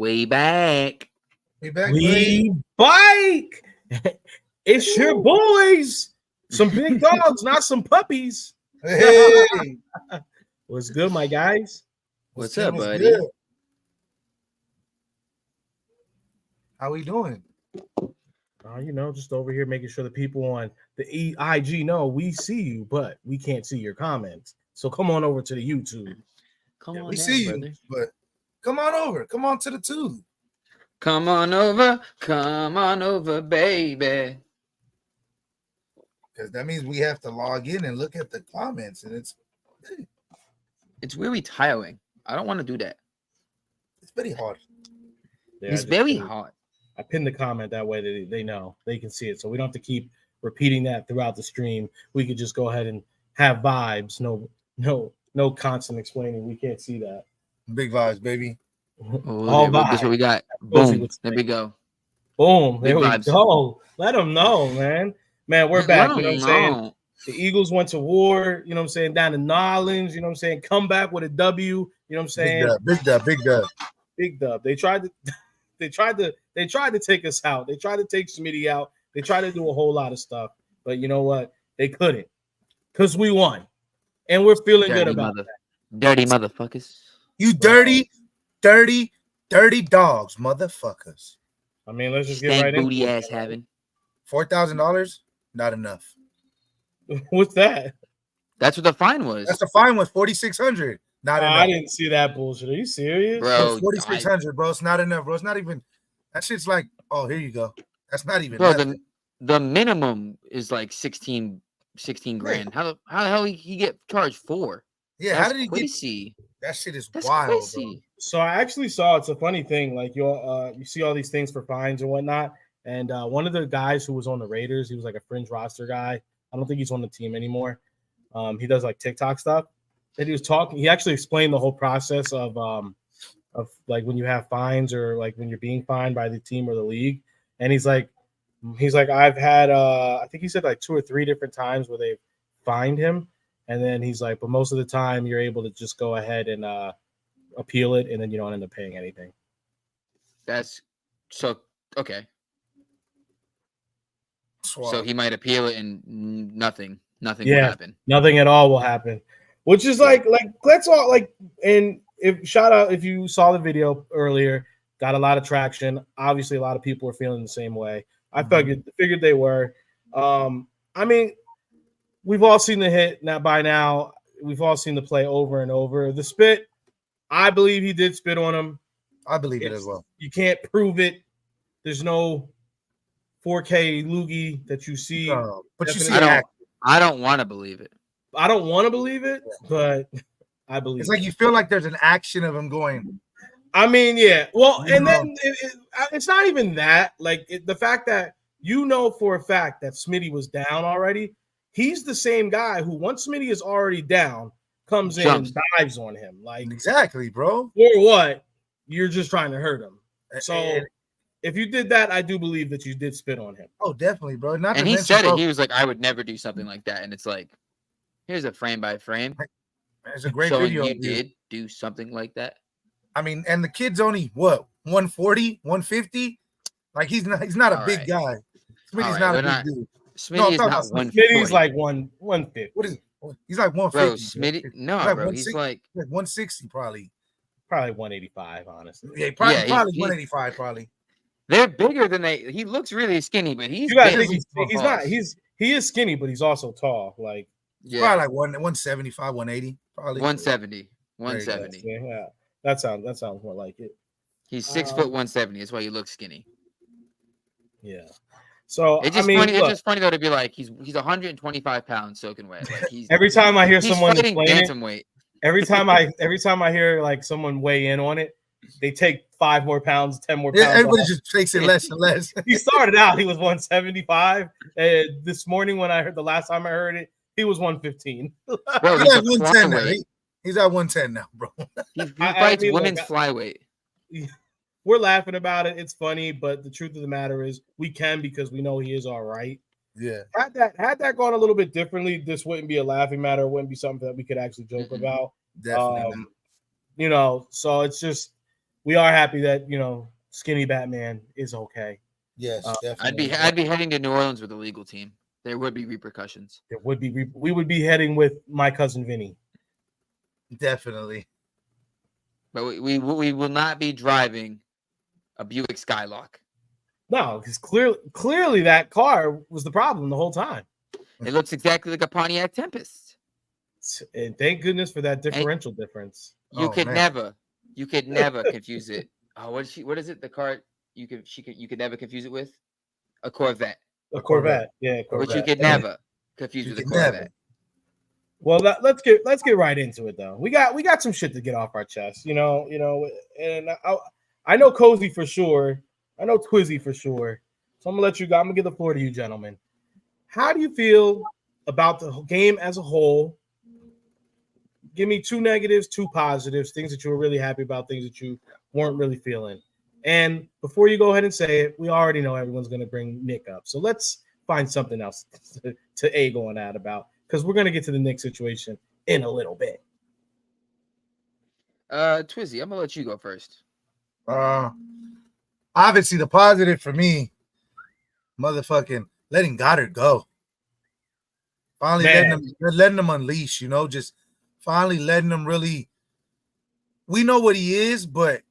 Way back. We back, We bike. It's your boys. Some big dogs, not some puppies. Hey, What's good, my guys? What's good, up, what's buddy? good? How we doing? Just over here making sure the people on the IG know we see you, but we can't see your comments. So come on over to the YouTube. Come on We down, see brother. you, but come on over. Come on to the tube. Come on over, baby. Because that means we have to log in and look at the comments, and it's really tiring. I don't want to do that. very hard. Yeah, It's very hard. I pinned the comment that way they know they can see it, so we don't have to keep repeating that throughout the stream. We could just go ahead and have vibes. No constant explaining. We can't see that. Big vibes, baby. Oh, this is what we got. Rosie Boom. would There say. we go. Boom. There Big we vibes. go. Let them know, man. Man, we're back. You know what I'm saying? No. The Eagles went to war, you know what I'm saying, down in Nolens, you know what I'm saying? Come back with a W, you know what I'm saying? Big dub. Big dub. They tried to take us out. They tried to take Smitty out. They tried to do a whole lot of stuff, but you know what? They couldn't. Because we won. And we're feeling good about that. Dirty motherfuckers. You dirty dogs, motherfuckers. I mean, let's just get Stank right into booty it. ass having. $4,000, not enough. What's that? That's what the fine was. That's the fine was $4,600. Not enough. I didn't see that bullshit. Are you serious? Bro, $4,600, bro. It's not enough, bro. It's not even. That shit's like, oh, here you go. That's not even. Bro, nothing. the minimum is like 16 grand. How the hell he get charged for? Yeah, That's how did he crazy. get? That shit is That's wild, crazy. So I actually saw, it's a funny thing, like you see all these things for fines and whatnot. And one of the guys who was on the Raiders, he was like a fringe roster guy. I don't think he's on the team anymore. He does like TikTok stuff. And he was talking. He actually explained the whole process of like when you have fines or like when you're being fined by the team or the league. And he's like, I've had I think he said like 2 or 3 different times where they've fined him. And then he's like, but most of the time you're able to just go ahead and appeal it, and then you don't end up paying anything. That's so okay. bro. So he might appeal it and nothing will happen. Nothing at all will happen. Which is like that's all like. And if shout out if you saw the video earlier, got a lot of traction. Obviously, a lot of people are feeling the same way. I figured they were. I mean, we've all seen the hit now by now. We've all seen the play over and over. The spit, I believe he did spit on him. I believe it as well. You can't prove it. There's no 4K loogie that you see. But you see, I don't want to believe it. I don't want to believe it, but I believe it's like you feel like there's an action of him going. I mean, yeah. Well, and then it's not even that. Like the fact that you know for a fact that Smitty was down already. He's the same guy who, once Smitty is already down, comes in and dives on him. Like exactly, bro. For what? You're just trying to hurt him. So if you did that, I do believe that you did spit on him. Oh, definitely, bro. Not and he said it. He was like, I would never do something like that. And it's like, here's a frame by frame. It's a great video. You did do something like that. I mean, and the kid's only what 140, 150. Like he's not a big guy. Smitty's not a big dude. Smitty is not 140. Smitty's like 150. What is it? He's like 150. Bro, Smitty, no, bro, he's like 160 probably. Probably 185, honestly. Yeah, probably 185 probably. They're bigger than he looks really skinny, but he's not. He is skinny, but he's also tall. Like probably like 175, 180, probably 170. Yeah, that sounds more like it. He's 6 foot 170. That's why he looks skinny. Yeah. So it's just funny. It's just funny though to be like he's 125 pounds soaking wet. Like every time I hear someone explain weight. Every time I hear like someone weigh in on it, they take 5 more pounds, 10 more pounds. Everybody just takes it less and less. He started out, he was 175. And this morning when I heard the last time I heard it, he was 115. Bro, he's at 110 now. He's at 110 now, bro. He fights women's flyweight. We're laughing about it. It's funny, but the truth of the matter is we can because we know he is all right. Yeah. Had that gone a little bit differently, this wouldn't be a laughing matter. It wouldn't be something that we could actually joke about. Definitely. So it's just we are happy that Skinny Batman is okay. Yes, definitely. I'd be heading to New Orleans with a legal team. There would be repercussions. There would be. We would be heading with my cousin Vinny. Definitely. But we will not be driving a Buick Skylark. No, because clearly that car was the problem the whole time. It looks exactly like a Pontiac Tempest. And thank goodness for that differential difference. You could never confuse it. Oh, what is it? The car you could never confuse it with? A Corvette. A Corvette. Yeah, Corvette. Which you could never confuse with a Corvette. Never. Well, let's get right into it though. We got some shit to get off our chest, and I know Cozy for sure. I know Twizzy for sure. So I'm gonna give the floor to you, gentlemen. How do you feel about the game as a whole? Give me 2 negatives, 2 positives, things that you were really happy about, things that you weren't really feeling. And before you go ahead and say it, we already know everyone's gonna bring Nick up. So let's find something else to egg on that about, because we're gonna get to the Nick situation in a little bit. Twizzy, I'm gonna let you go first. Obviously the positive for me, motherfucking letting Goddard go. Finally letting him unleash, just finally letting him really. We know what he is, but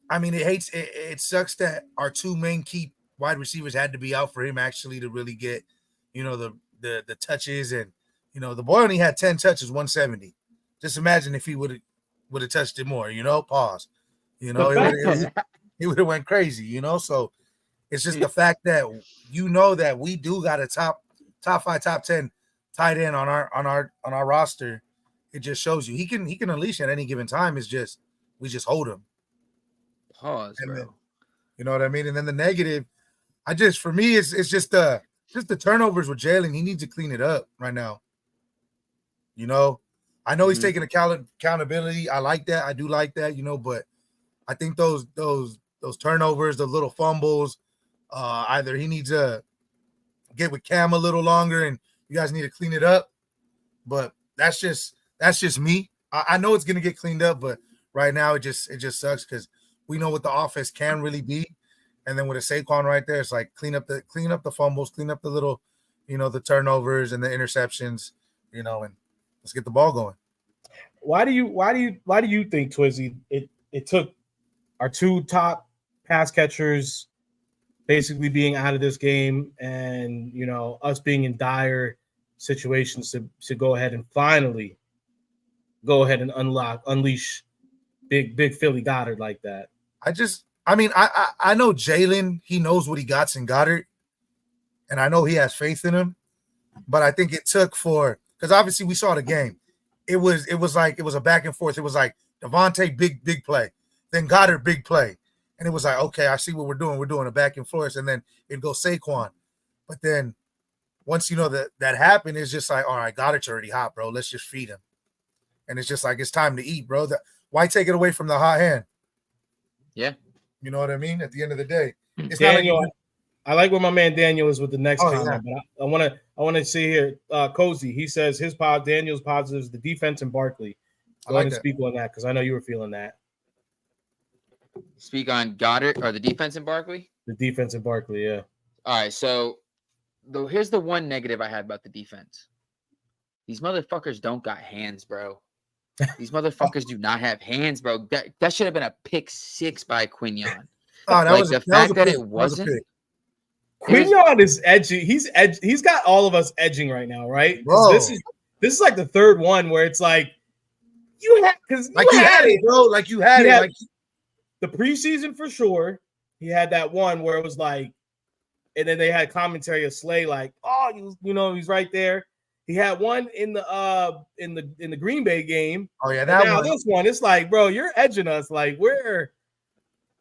I mean, it sucks that our 2 main key wide receivers had to be out for him actually to really get, the touches, and the boy only had 10 touches, 170. Just imagine if he would have touched it more, pause. He would have went crazy, So it's just the fact that that we do got a top 5, top 10 tight end on our roster. It just shows you he can unleash at any given time. It's just we just hold him. Pause, and bro. Then, you know what I mean? And then the negative, for me, it's just the turnovers with Jalen. He needs to clean it up right now. I know he's taking accountability. I like that. I do like that. But I think those turnovers, the little fumbles, either he needs to get with Cam a little longer, and you guys need to clean it up. But that's just me. I know it's gonna get cleaned up, but right now it just sucks because we know what the offense can really be. And then with a Saquon right there, it's like clean up the fumbles, clean up the little, the turnovers and the interceptions, and let's get the ball going. Why do you think, Twizzy, it took our 2 top pass catchers basically being out of this game and, us being in dire situations to go ahead and finally go ahead and unleash big Philly Goddard like that? I know Jalen, he knows what he got in Goddard, and I know he has faith in him, but I think it took because obviously we saw the game. It was a back and forth. It was like Devontae, big play, then Goddard, big play. And it was like, okay, I see what we're doing. We're doing a back and forth, and then it'd go Saquon. But then once that happened, it's just like, all right, Goddard's already hot, bro. Let's just feed him. And it's just like, it's time to eat, bro. Why take it away from the hot hand? Yeah. You know what I mean? At the end of the day. It's Daniel, I like where my man Daniel is with the next comment, but I want to see here. Cozy, he says Daniel's positives, the defense and Barkley. Go ahead and speak on that, because I know you were feeling that. Speak on Goddard or the defense in Barkley? The defense in Barkley, yeah. All right, so here's the one negative I had about the defense. These motherfuckers don't got hands, bro. These motherfuckers do not have hands, bro. That should have been a pick 6 by Quignon. The fact that it wasn't. Quignon is edgy. He's got all of us edging right now, right? This is like the third one where it's like you had it, bro. Like you had it. The preseason for sure. He had that one where it was like, and then they had commentary of Slay like, oh, he's right there. He had one in the Green Bay game. Oh yeah, this one, it's like, bro, you're edging us. Like we're,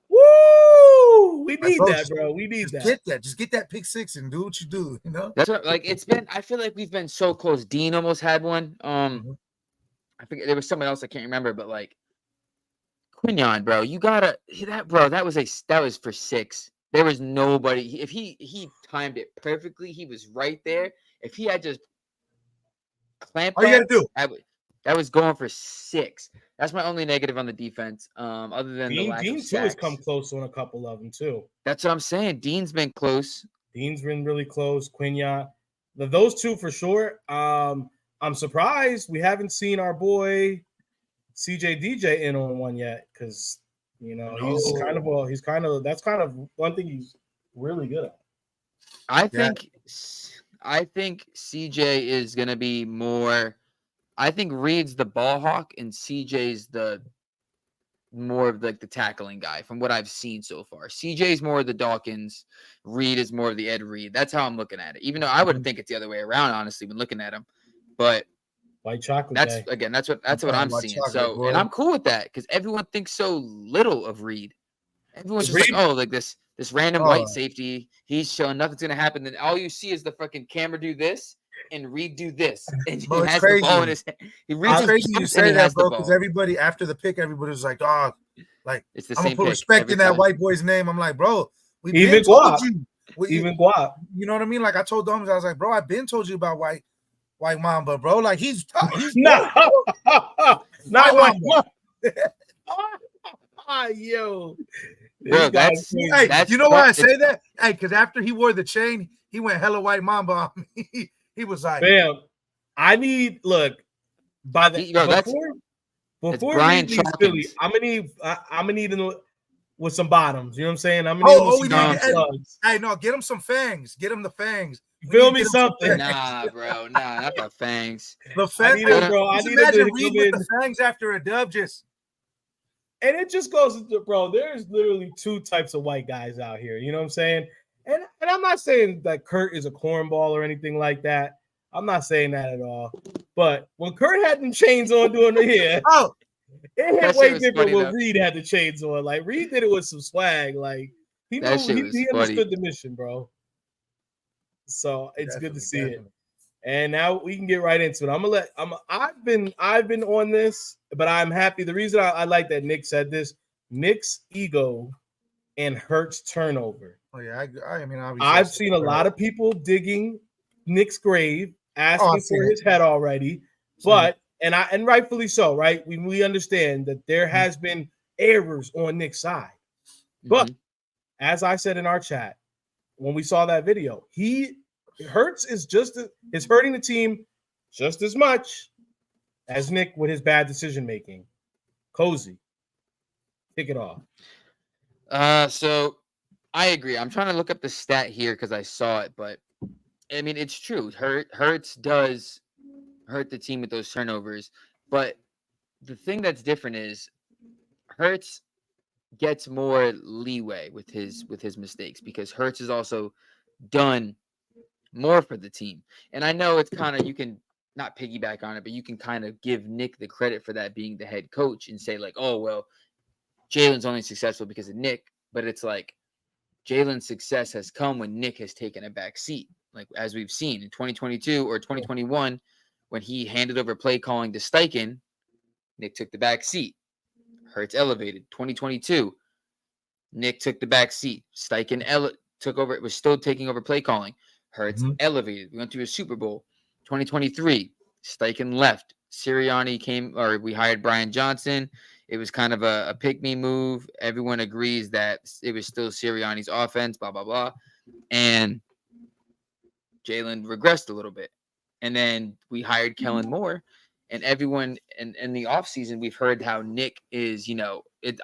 woo! We need that, bro. We need that. Just get that pick 6 and do what you do. That's what, it's been. I feel like we've been so close. Dean almost had one. I think there was someone else I can't remember, but Quignon, bro, you gotta that was for 6. There was nobody. If he timed it perfectly, he was right there. If he had just clamped, all you gotta do. That was going for 6. That's my only negative on the defense. Other than the lack Dean of too has sacks. come close on a couple of them too. That's what I'm saying. Dean's been close. Dean's been really close. Quinyon, those two for sure. I'm surprised we haven't seen our boy CJ DJ in on one yet because he's kind of that's kind of one thing he's really good at. I think CJ is gonna be more. I think Reed's the ball hawk and CJ's the more of like the tackling guy from what I've seen so far. CJ's more of the Dawkins, Reed is more of the Ed Reed. That's how I'm looking at it. Even though I would think it's the other way around, honestly, when looking at him. But white chocolate. That's what I'm seeing. So and I'm cool with that because everyone thinks so little of Reed. Everyone's just like, oh, like this random white safety. He's showing nothing's gonna happen. Then all you see is the fucking camera do this and Reed do this, and he has the ball in his hand. It's crazy you say that, bro, because everybody after the pick, everybody was like, "Dog, like it's the I'm same." gonna put respect in that white boy's name. I'm like, bro, even Guap, even Guap. You know what I mean? Like I told Doms, I was like, bro, I've been told you about white Mamba, bro. Like he's no, not white Mamba. Yo, bro, that's you know why I say that? Hey, because after he wore the chain, he went hella white Mamba on me. He was like, "Bam, I need by the before Brian Philly, I'm gonna need him with some bottoms. You know what I'm saying? I'm gonna need slugs. Hey, no, get him some fangs. Get him the fangs. Feel me something? Nah, bro, not the fangs. The fangs, bro. I need imagine Reed with the fangs after a dub, just. And it just goes into, bro, there's literally 2 types of white guys out here. You know what I'm saying? And I'm not saying that Kurt is a cornball or anything like that. I'm not saying that at all. But when Kurt had them chains on doing the hair, it hit way different when Reed had the chains on. Like Reed did it with some swag. Like he understood the mission, bro. So it's good to see it. And now we can get right into it. I've been on this, but I'm happy. The reason I like that Nick said this, Nick's ego and Hurts turnover. Oh yeah, I mean, obviously I've seen a lot of people digging Nick's grave, asking for his head already, but and rightfully so, right? We understand that there has been errors on Nick's side, but as I said in our chat when we saw that video, Hurts is hurting the team just as much as Nick with his bad decision making. Cozy, kick it off. So I agree. I'm trying to look up the stat here because I saw it, but I mean it's true. Hurts does hurt the team with those turnovers, but the thing that's different is Hurts gets more leeway with his mistakes because Hurts has also done more for the team. And I know it's kind of, you can not piggyback on it, but you can kind of give Nick the credit for that being the head coach and say like, oh, well, Jalen's only successful because of Nick. But it's like Jalen's success has come when Nick has taken a back seat. Like as we've seen in 2022 or 2021, when he handed over play calling to Steichen, Nick took the back seat. Hurts elevated. 2022, Nick took the back seat. Steichen took over. It was still taking over play calling. Hurts elevated. We went to a Super Bowl. 2023, Steichen left. Sirianni came, or we hired Brian Johnson. It was kind of a pick-me move. Everyone agrees that it was still Sirianni's offense, blah, blah, blah. And Jalen regressed a little bit. And then we hired Kellen Moore. And everyone in the offseason, we've heard how Nick is,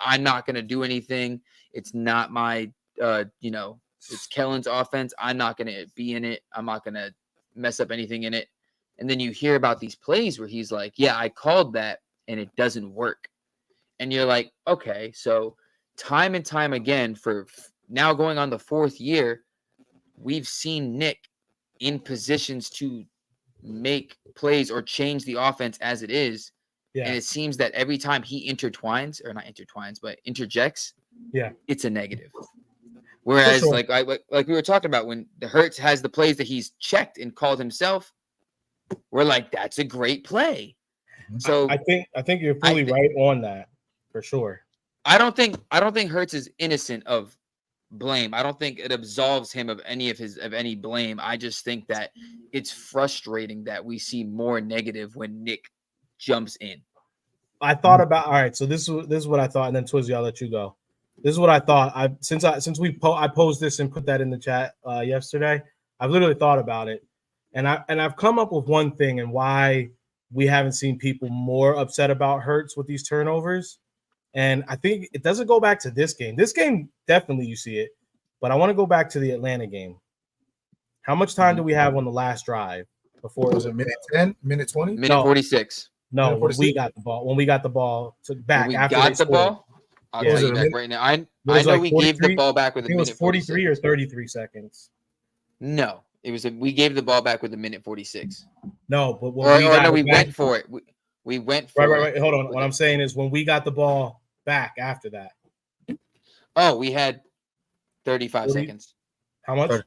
I'm not going to do anything. It's not my, it's Kellen's offense. I'm not going to be in it. I'm not going to mess up anything in it. And then you hear about these plays where he's like, yeah, I called that and it doesn't work. And you're like, okay, so time and time again for now going on the 4th year, we've seen Nick in positions to make plays or change the offense as it is. Yeah. And it seems that every time he interjects, it's a negative. Whereas, sure, like we were talking about, when the Hurts has the plays that he's checked and called himself, we're like, that's a great play. So I think you're fully right on that for sure. I don't think Hurts is innocent of blame. I don't think it absolves him of any blame. I just think that it's frustrating that we see more negative when Nick jumps in. I thought about all right. So this is what I thought, and then Twizzy, I'll let you go. This is what I thought. I posed this and put that in the chat yesterday. I've literally thought about it, and I've come up with one thing and why we haven't seen people more upset about Hurts with these turnovers. And I think it doesn't go back to this game. This game definitely you see it, but I want to go back to the Atlanta game. How much time do we have on the last drive before Was it minute 10, minute 20? Minute 46. No, Minute when 46? we got the ball to back When we after got they the scored. ball, I'll Yeah. tell Was you it a back minute? right now. I was know like we gave the 43 ball back with I a think it was minute 43 or 46. 33 seconds. No, it was we gave the ball back with a minute 46. No, but when Or we got no, it we back, went for it. We went for right. it. Hold on. with What it. I'm saying is when we got the ball back after that. Oh, we had 35 What do you- seconds. How much?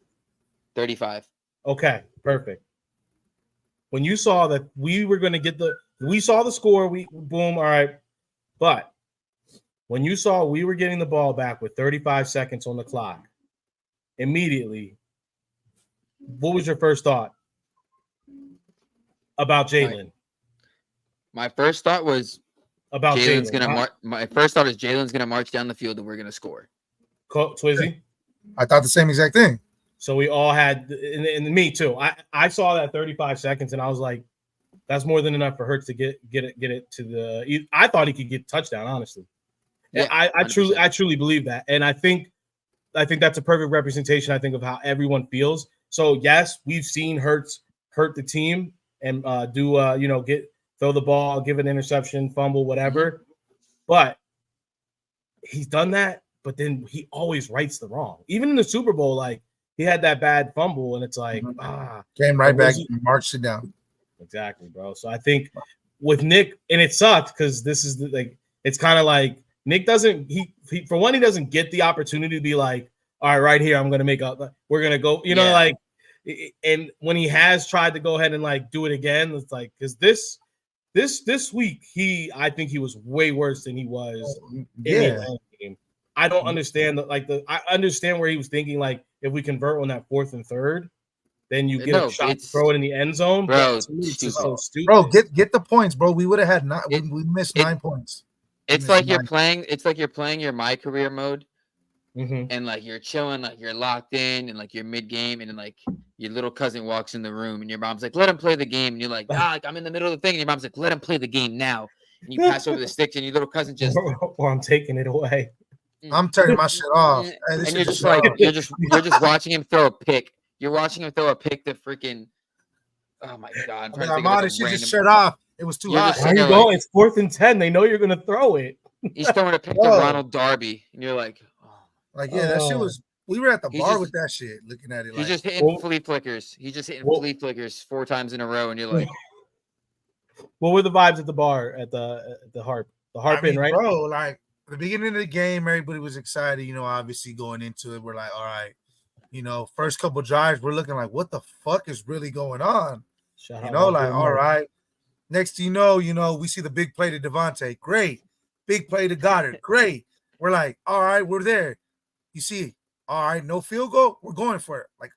35. Okay, perfect. When you saw that we were going to get we saw the score, boom, all right. But when you saw we were getting the ball back with 35 seconds on the clock, immediately, what was your first thought about Jalen? My first thought was About Jalen's Jalen. gonna my first thought is Jalen's gonna march down the field and we're gonna score. Twizzy? I thought the same exact thing. So we all had, and me too. I saw that 35 seconds, and I was like, "That's more than enough for Hurts to get it to the." I thought he could get touchdown, honestly. Yeah, I truly believe that, and I think that's a perfect representation. I think of how everyone feels. So yes, we've seen Hurts hurt the team and throw the ball, give an interception, fumble, whatever. But he's done that. But then he always rights the wrong. Even in the Super Bowl, like. He had that bad fumble, and it's like, Came right back and marched it down. Exactly, bro. So I think with Nick, and it sucked because this is it's kind of like Nick doesn't, he for one, he doesn't get the opportunity to be like, all right here, I'm going to make up, we're going to go, like, and when he has tried to go ahead and like do it again, it's like, because this week, I think he was way worse than he was in the Atlanta game. I don't understand I understand where he was thinking, like, if we convert on that 4th and 3rd, then you get a shot to throw it in the end zone. Bro, it's just so stupid. Bro, get the points, bro. We would have had we missed 9 points. It's like you're playing your My Career mode, mm-hmm. and like you're chilling, like you're locked in, and like you're mid game, and then like your little cousin walks in the room, and your mom's like, "Let him play the game," and you're like, like I'm in the middle of the thing, and your mom's like, "Let him play the game now," and you pass over the sticks, and your little cousin just, or I'm taking it away. I'm turning my shit off. Hey, and you're just like, you're just watching him throw a pick. You're watching him throw a pick to freaking. Oh my god! I'm out. She just shut off. It was too hot. Where you going? It's 4th and 10. They know you're gonna throw it. He's throwing a pick to Ronald Darby, and you're like, that shit was. We were at the bar with that shit, looking at it. He's just hitting flea flickers. He's just hitting flea flickers 4 times in a row, and you're like, what were the vibes at the bar at the Harp? The Harp Inn, right? Bro, like at the beginning of the game, everybody was excited. Obviously going into it, we're like, all right. First couple drives, we're looking like, what the fuck is really going on? All right. Next thing you know, we see the big play to Devontae. Great. Big play to Goddard. Great. We're like, all right, we're there. You see, all right, no field goal. We're going for it. Like,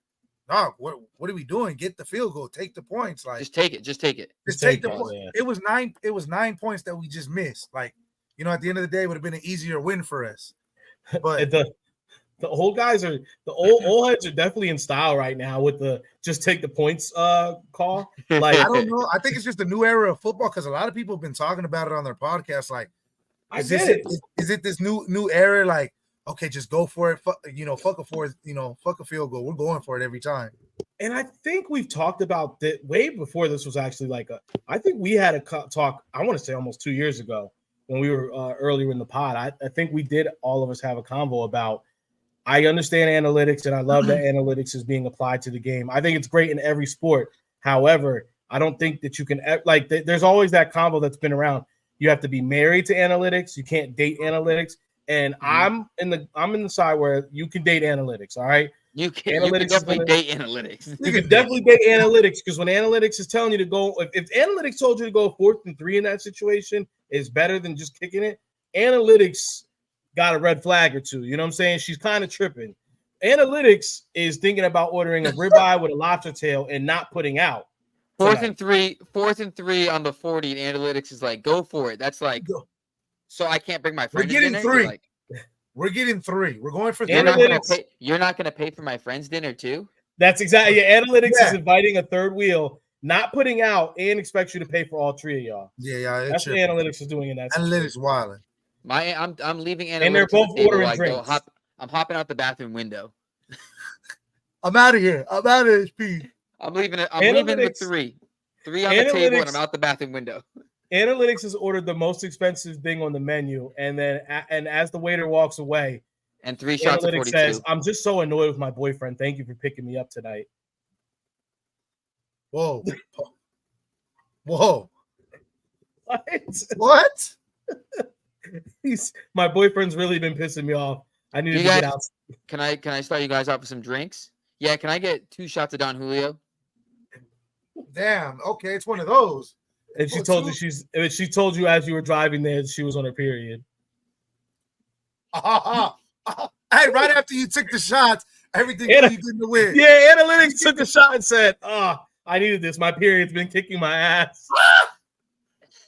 dog, what are we doing? Get the field goal. Take the points. Like, just take it. Just take it. Just take the point. Yeah. It was 9 points that we just missed. Like, at the end of the day, it would have been an easier win for us. But the old guys the old heads are definitely in style right now with the just take the points call. Like, I don't know. I think it's just a new era of football because a lot of people have been talking about it on their podcast. Like, is it this new era? Like, okay, just go for it. Fuck a field goal. We're going for it every time. And I think we've talked about that way before this was actually I think we had a talk, I want to say almost 2 years ago when we were earlier in the pod. I think we did all of us have a convo about, I understand analytics and I love that analytics is being applied to the game. I think it's great in every sport. However, I don't think that you can there's always that convo that's been around. You have to be married to analytics. You can't date analytics. And I'm in the side where you can date analytics. All right. You can definitely date analytics. You can definitely date analytics because when analytics is telling you to go, if analytics told you to go 4th and 3 in that situation is better than just kicking it, analytics got a red flag or two. You know what I'm saying? She's kind of tripping. Analytics is thinking about ordering a ribeye with a lobster tail and not putting out. Fourth and three on the 40, and analytics is like, go for it. That's like, Go. so I can't bring my We're friend to getting dinner. 3. Like, We're getting 3. We're going for 3. You're not gonna pay for my friend's dinner too. That's exactly. Yeah, analytics Yeah. is inviting a third wheel, not putting out, and expects you to pay for all 3 of y'all. Yeah. That's what analytics is doing in that. Analytics wilding. I'm leaving analytics. And they're both on the table, ordering like, drinks. I'm hopping out the bathroom window. I'm out of here. I'm out of this piece. I'm leaving with 3 on the table, and I'm out the bathroom window. Analytics has ordered the most expensive thing on the menu, and then as the waiter walks away, and 3 shots of 42. Says, "I'm just so annoyed with my boyfriend. Thank you for picking me up tonight." Whoa. What? My boyfriend's really been pissing me off. I need to get out. Can I start you guys off with some drinks? Yeah, can I get 2 shots of Don Julio? Damn. Okay, it's one of those. And she told you she told you as you were driving there she was on her period. Hey, right after you took the shots, everything you did in the wind. Yeah, analytics took a shot and said, I needed this. My period's been kicking my ass.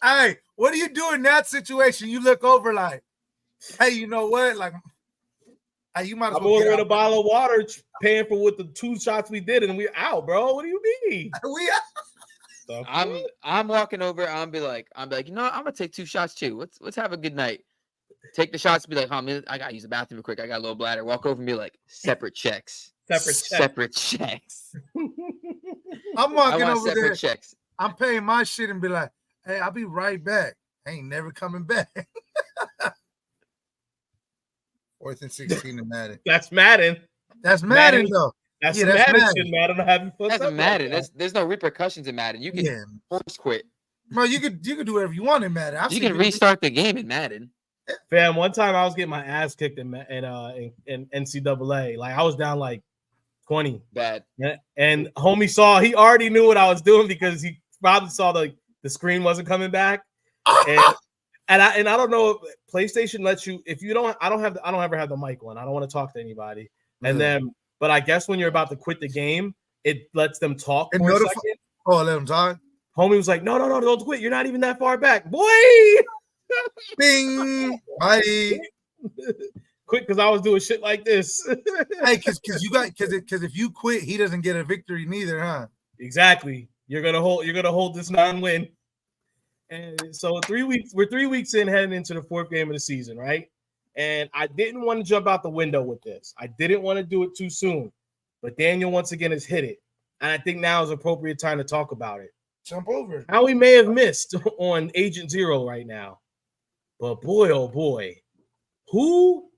Hey, what do you do in that situation? You look over like, hey, you know what? Like, hey, you might as well. I'm ordering a bottle of water, paying for what the 2 shots we did, and we're out, bro. What do you mean? We out. So, I'm walking over. I'm be like, you know what? I'm gonna take 2 shots too. Let's have a good night. Take the shots. Be like, I gotta use the bathroom real quick. I got a little bladder. Walk over and be like, separate checks. Separate checks. I'm walking over separate there. Checks. I'm paying my shit and be like, hey, I'll be right back. I ain't never coming back. 4th and 16 in Madden. That's Madden. That's Madden though. That's Madden. Madden having fun. That's Madden. There's no repercussions in Madden. You can force quit. Bro, you could do whatever you want in Madden. You can restart the game in Madden. Fam, one time I was getting my ass kicked in NCAA. Like I was down like 20. Bad. And homie he already knew what I was doing because he probably saw the screen wasn't coming back. And I don't know if PlayStation lets you if you don't I don't ever have the mic on. I don't want to talk to anybody. And then but I guess when you're about to quit the game, it lets them talk for a second. Oh, let them talk. Homie was like, no, don't quit. You're not even that far back. Boy. Bing. Bye. Quit because I was doing shit like this. Hey, because if you quit, he doesn't get a victory neither, huh? Exactly. You're gonna hold this non-win. And so we're 3 weeks in, heading into the 4th game of the season, right? And I didn't want to jump out the window with this. I didn't want to do it too soon. But Daniel once again has hit it. And I think now is appropriate time to talk about it. Jump over. How we may have missed on Agent Zero right now. But boy, oh boy, who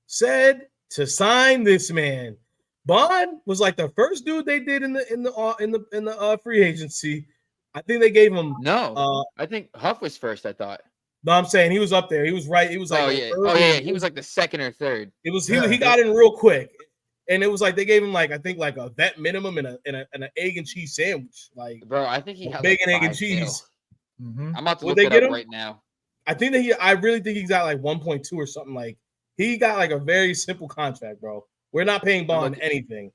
said to sign this man? Bond was like the first dude they did in the free agency. I think they gave him I think Huff was first. I thought. No, I'm saying he was up there. He was right. He was like, he was like the 2nd or 3rd. It was he got in real quick, and it was like they gave him like I think like a vet minimum and an egg and cheese sandwich. Like, bro, I think he had bacon, egg, and cheese. I'm about to look it up right now. I think that I really think he's got like 1.2 or something. Like he got like a very simple contract, bro. We're not paying Bond anything.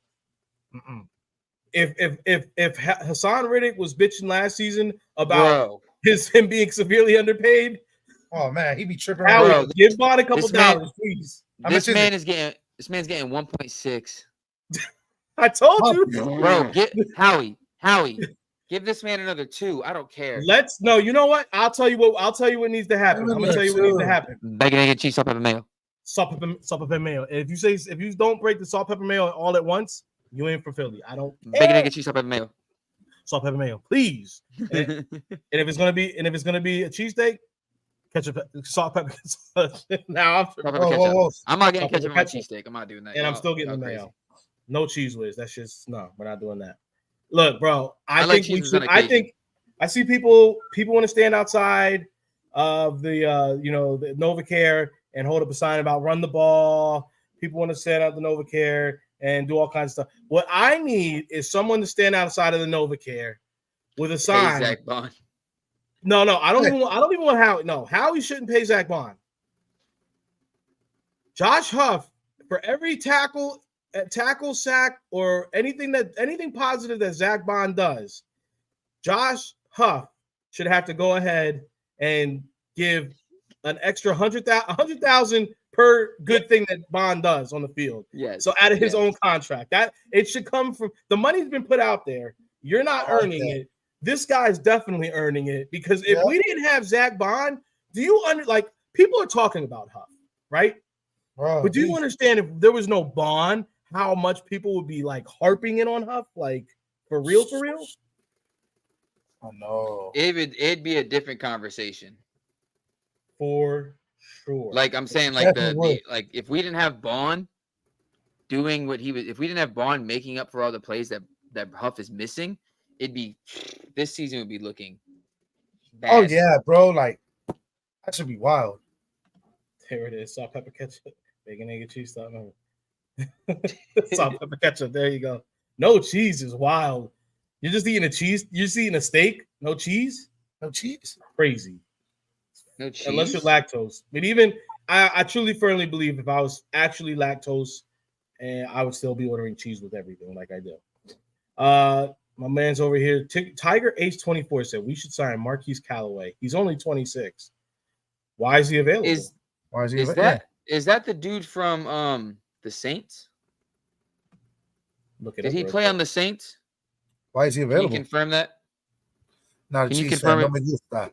If Hassan Riddick was bitching last season about him being severely underpaid, oh man, he'd be tripping. Bro, give Bond a couple dollars, please. This man's getting 1.6. I told you, bro. Get Howie. Give this man another 2. I don't care. You know what? I'll tell you what needs to happen. I'm gonna tell you what needs to happen. Bacon, egg, and cheese, salt, pepper, mayo. Salt, pepper, mayo. And if you don't break the salt, pepper, mayo all at once, you ain't for Philly. I don't. Bacon, egg, and cheese, salt, pepper, mayo. Salt, pepper, mayo, please. and if it's gonna be a cheesesteak, ketchup, salt, pepper. Now I'm not getting ketchup on my cheesesteak. I'm not doing that. And I'm still getting the mayo. No cheese whiz. That's just no. We're not doing that. Look, bro. I see people want to stand outside of the the NovaCare and hold up a sign about run the ball. People want to stand out the NovaCare and do all kinds of stuff. What I need is someone to stand outside of the NovaCare with a sign. Zach Bond. No, I don't even want Howie. No, Howie shouldn't pay Zach Bond. Josh Huff, for every tackle, sack, or anything positive that Zach Bond does, Josh Huff should have to go ahead and give an extra 100,000 per good thing that Bond does on the field. Yes. So out of his own contract, that it should come from the money's been put out there. You're not earning it. This guy's definitely earning it because if we didn't have Zach Bond, people are talking about Huff, right? Bro, but do you understand if there was no Bond, how much people would be like harping it on Huff, like for real, for real? I know. It'd be a different conversation. For sure. Like I'm saying, like like if we didn't have Bond doing what he was, if we didn't have Bond making up for all the plays that Huff is missing, this season would be looking bad. Oh yeah, bro, like that should be wild. There it is, salt, pepper, ketchup, bacon, egg, and cheese. Salt, pepper, ketchup. There you go. No cheese is wild. You're just eating a cheese. You're just eating a steak. No cheese. No cheese. Crazy. No cheese. Unless you're lactose. But even I truly firmly believe if I was actually lactose, and I would still be ordering cheese with everything like I do. My man's over here. Tiger Ace 24 said we should sign Marquise Callaway. He's only 26. Why is he available? Is that the dude from the Saints? Look at Did he play on the Saints? Why is he available? Can you confirm that? Not a Can you cheese confirm fan.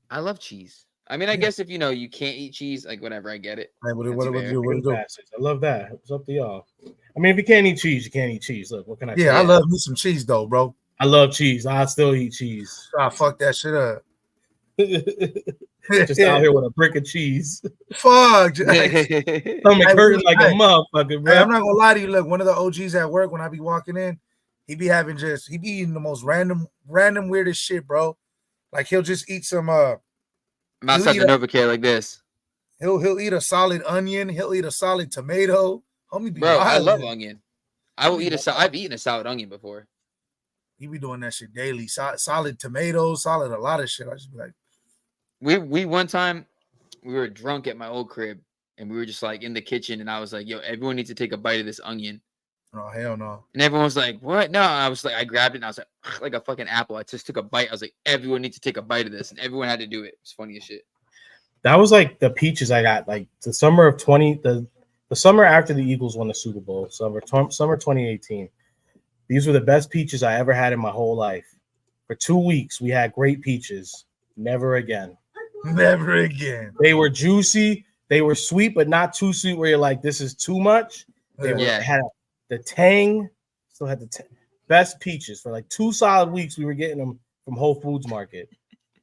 I love cheese. I mean, I guess if you can't eat cheese, like whatever, I get it. Hey, what do? I love that. It's up to y'all. I mean, if you can't eat cheese, you can't eat cheese. Look, what can I say? I love me some cheese though, bro. I love cheese. I still eat cheese. Fuck that shit up. Just out here with a brick of cheese. Fuck. Stomach hurting like a motherfucker, bro. Hey, I'm not gonna lie to you. Look, one of the OGs at work, when I be walking in, he be eating the most random weirdest shit, bro. Like he'll just eat some I'm outside the Novacare like this. He'll eat a solid onion. He'll eat a solid tomato. Homie be bro, wild. I love onion. I've eaten a solid onion before. He be doing that shit daily. Solid tomatoes, solid a lot of shit. I just be like, we one time we were drunk at my old crib and we were just like in the kitchen and I was like, yo, everyone needs to take a bite of this onion. Oh hell no. And everyone was like, what? No, I was like, I grabbed it and I was like a fucking apple. I just took a bite. I was like, everyone needs to take a bite of this, and everyone had to do it. It's funny as shit. That was like the peaches I got, like the summer of the summer after the Eagles won the Super Bowl, summer 2018. These were the best peaches I ever had in my whole life. For 2 weeks, we had great peaches. Never again. Never again. They were juicy. They were sweet, but not too sweet where you're like, this is too much. They had the tang. Still had the best peaches. For like 2 solid weeks, we were getting them from Whole Foods Market.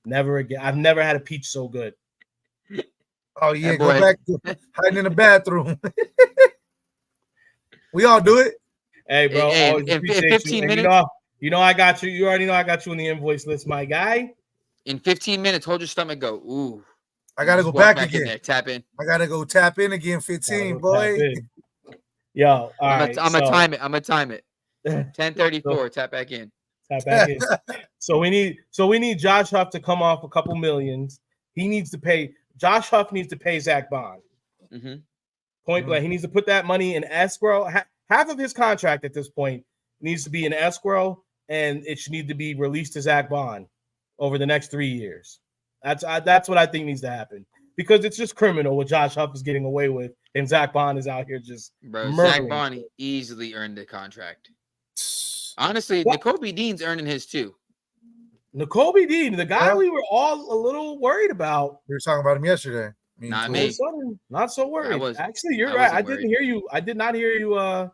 Never again. I've never had a peach so good. Oh, yeah. Go back to hiding in the bathroom. We all do it. Hey, bro. In 15 minutes. I got you. You already know I got you on the invoice list, my guy. In 15 minutes, hold your stomach, go. Ooh. I got to go back again. In there, tap in. I got to go tap in again. 15, boy. Yo, I'm going to time it. 10:34. Tap back in. Tap back in. So we need Josh Huff to come off a couple millions. Josh Huff needs to pay Zach Bond. Mm-hmm. Point blank. He needs to put that money in escrow. Half of his contract at this point needs to be in escrow, and it should need to be released to Zach Bond over the next 3 years. That's what I think needs to happen, because it's just criminal what Josh Huff is getting away with, and Zach Bond is out here just murdering. Zach Bond easily earned the contract. Honestly, Nakobe Dean's earning his too. Nakobe Dean, the guy we were all a little worried about. We were talking about him yesterday. Not me. Not so worried. Actually, you're right. I didn't hear you. I did not hear you. I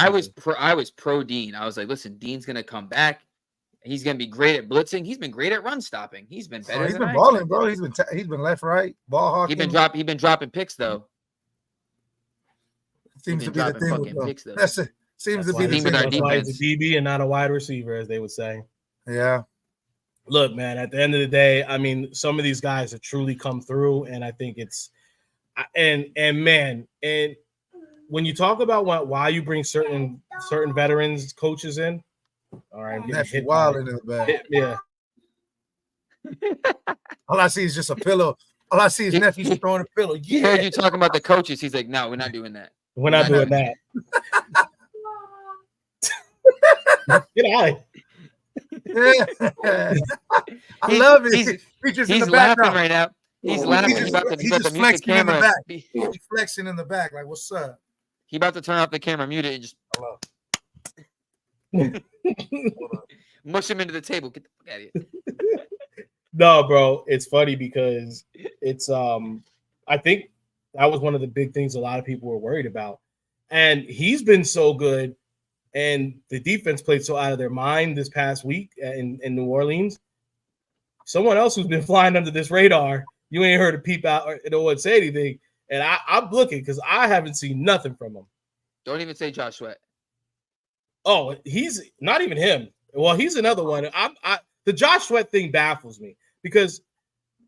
was pro Dean. I was like, listen, Dean's gonna come back. He's gonna be great at blitzing. He's been great at run stopping. He's been better. He's been balling, bro. He's been left, right, ball hawking. He's been dropping picks though. Seems to be the thing with picks, though. Seems to be the thing with our defense. defense. A DB and not a wide receiver, as they would say. Yeah. Look, man, at the end of the day, I mean, some of these guys have truly come through, and I think it's and when you talk about why you bring certain veterans coaches in, all right, that's wild in the back. Yeah. All I see is just a pillow. All I see is nephews throwing a pillow. He heard you talking about the coaches. He's like, no, we're not doing that. We're not doing that. Get out of here. I love it. He's Features in the laughing background. right now. He's laughing. He's about to mute the flexing in the camera. back. He's flexing in the back. Like, what's up? He about to turn off the camera, mute it, and just mush him into the table. Get the fuck out of here. No, bro, it's funny because it's I think that was one of the big things a lot of people were worried about. And he's been so good, and the defense played so out of their mind this past week in New Orleans. Someone else who's been flying under this radar, you ain't heard a peep out or no one say anything. And I'm looking because I haven't seen nothing from him. Don't even say Josh Sweat. Oh, he's not even him. Well, he's another one. The Josh Sweat thing baffles me because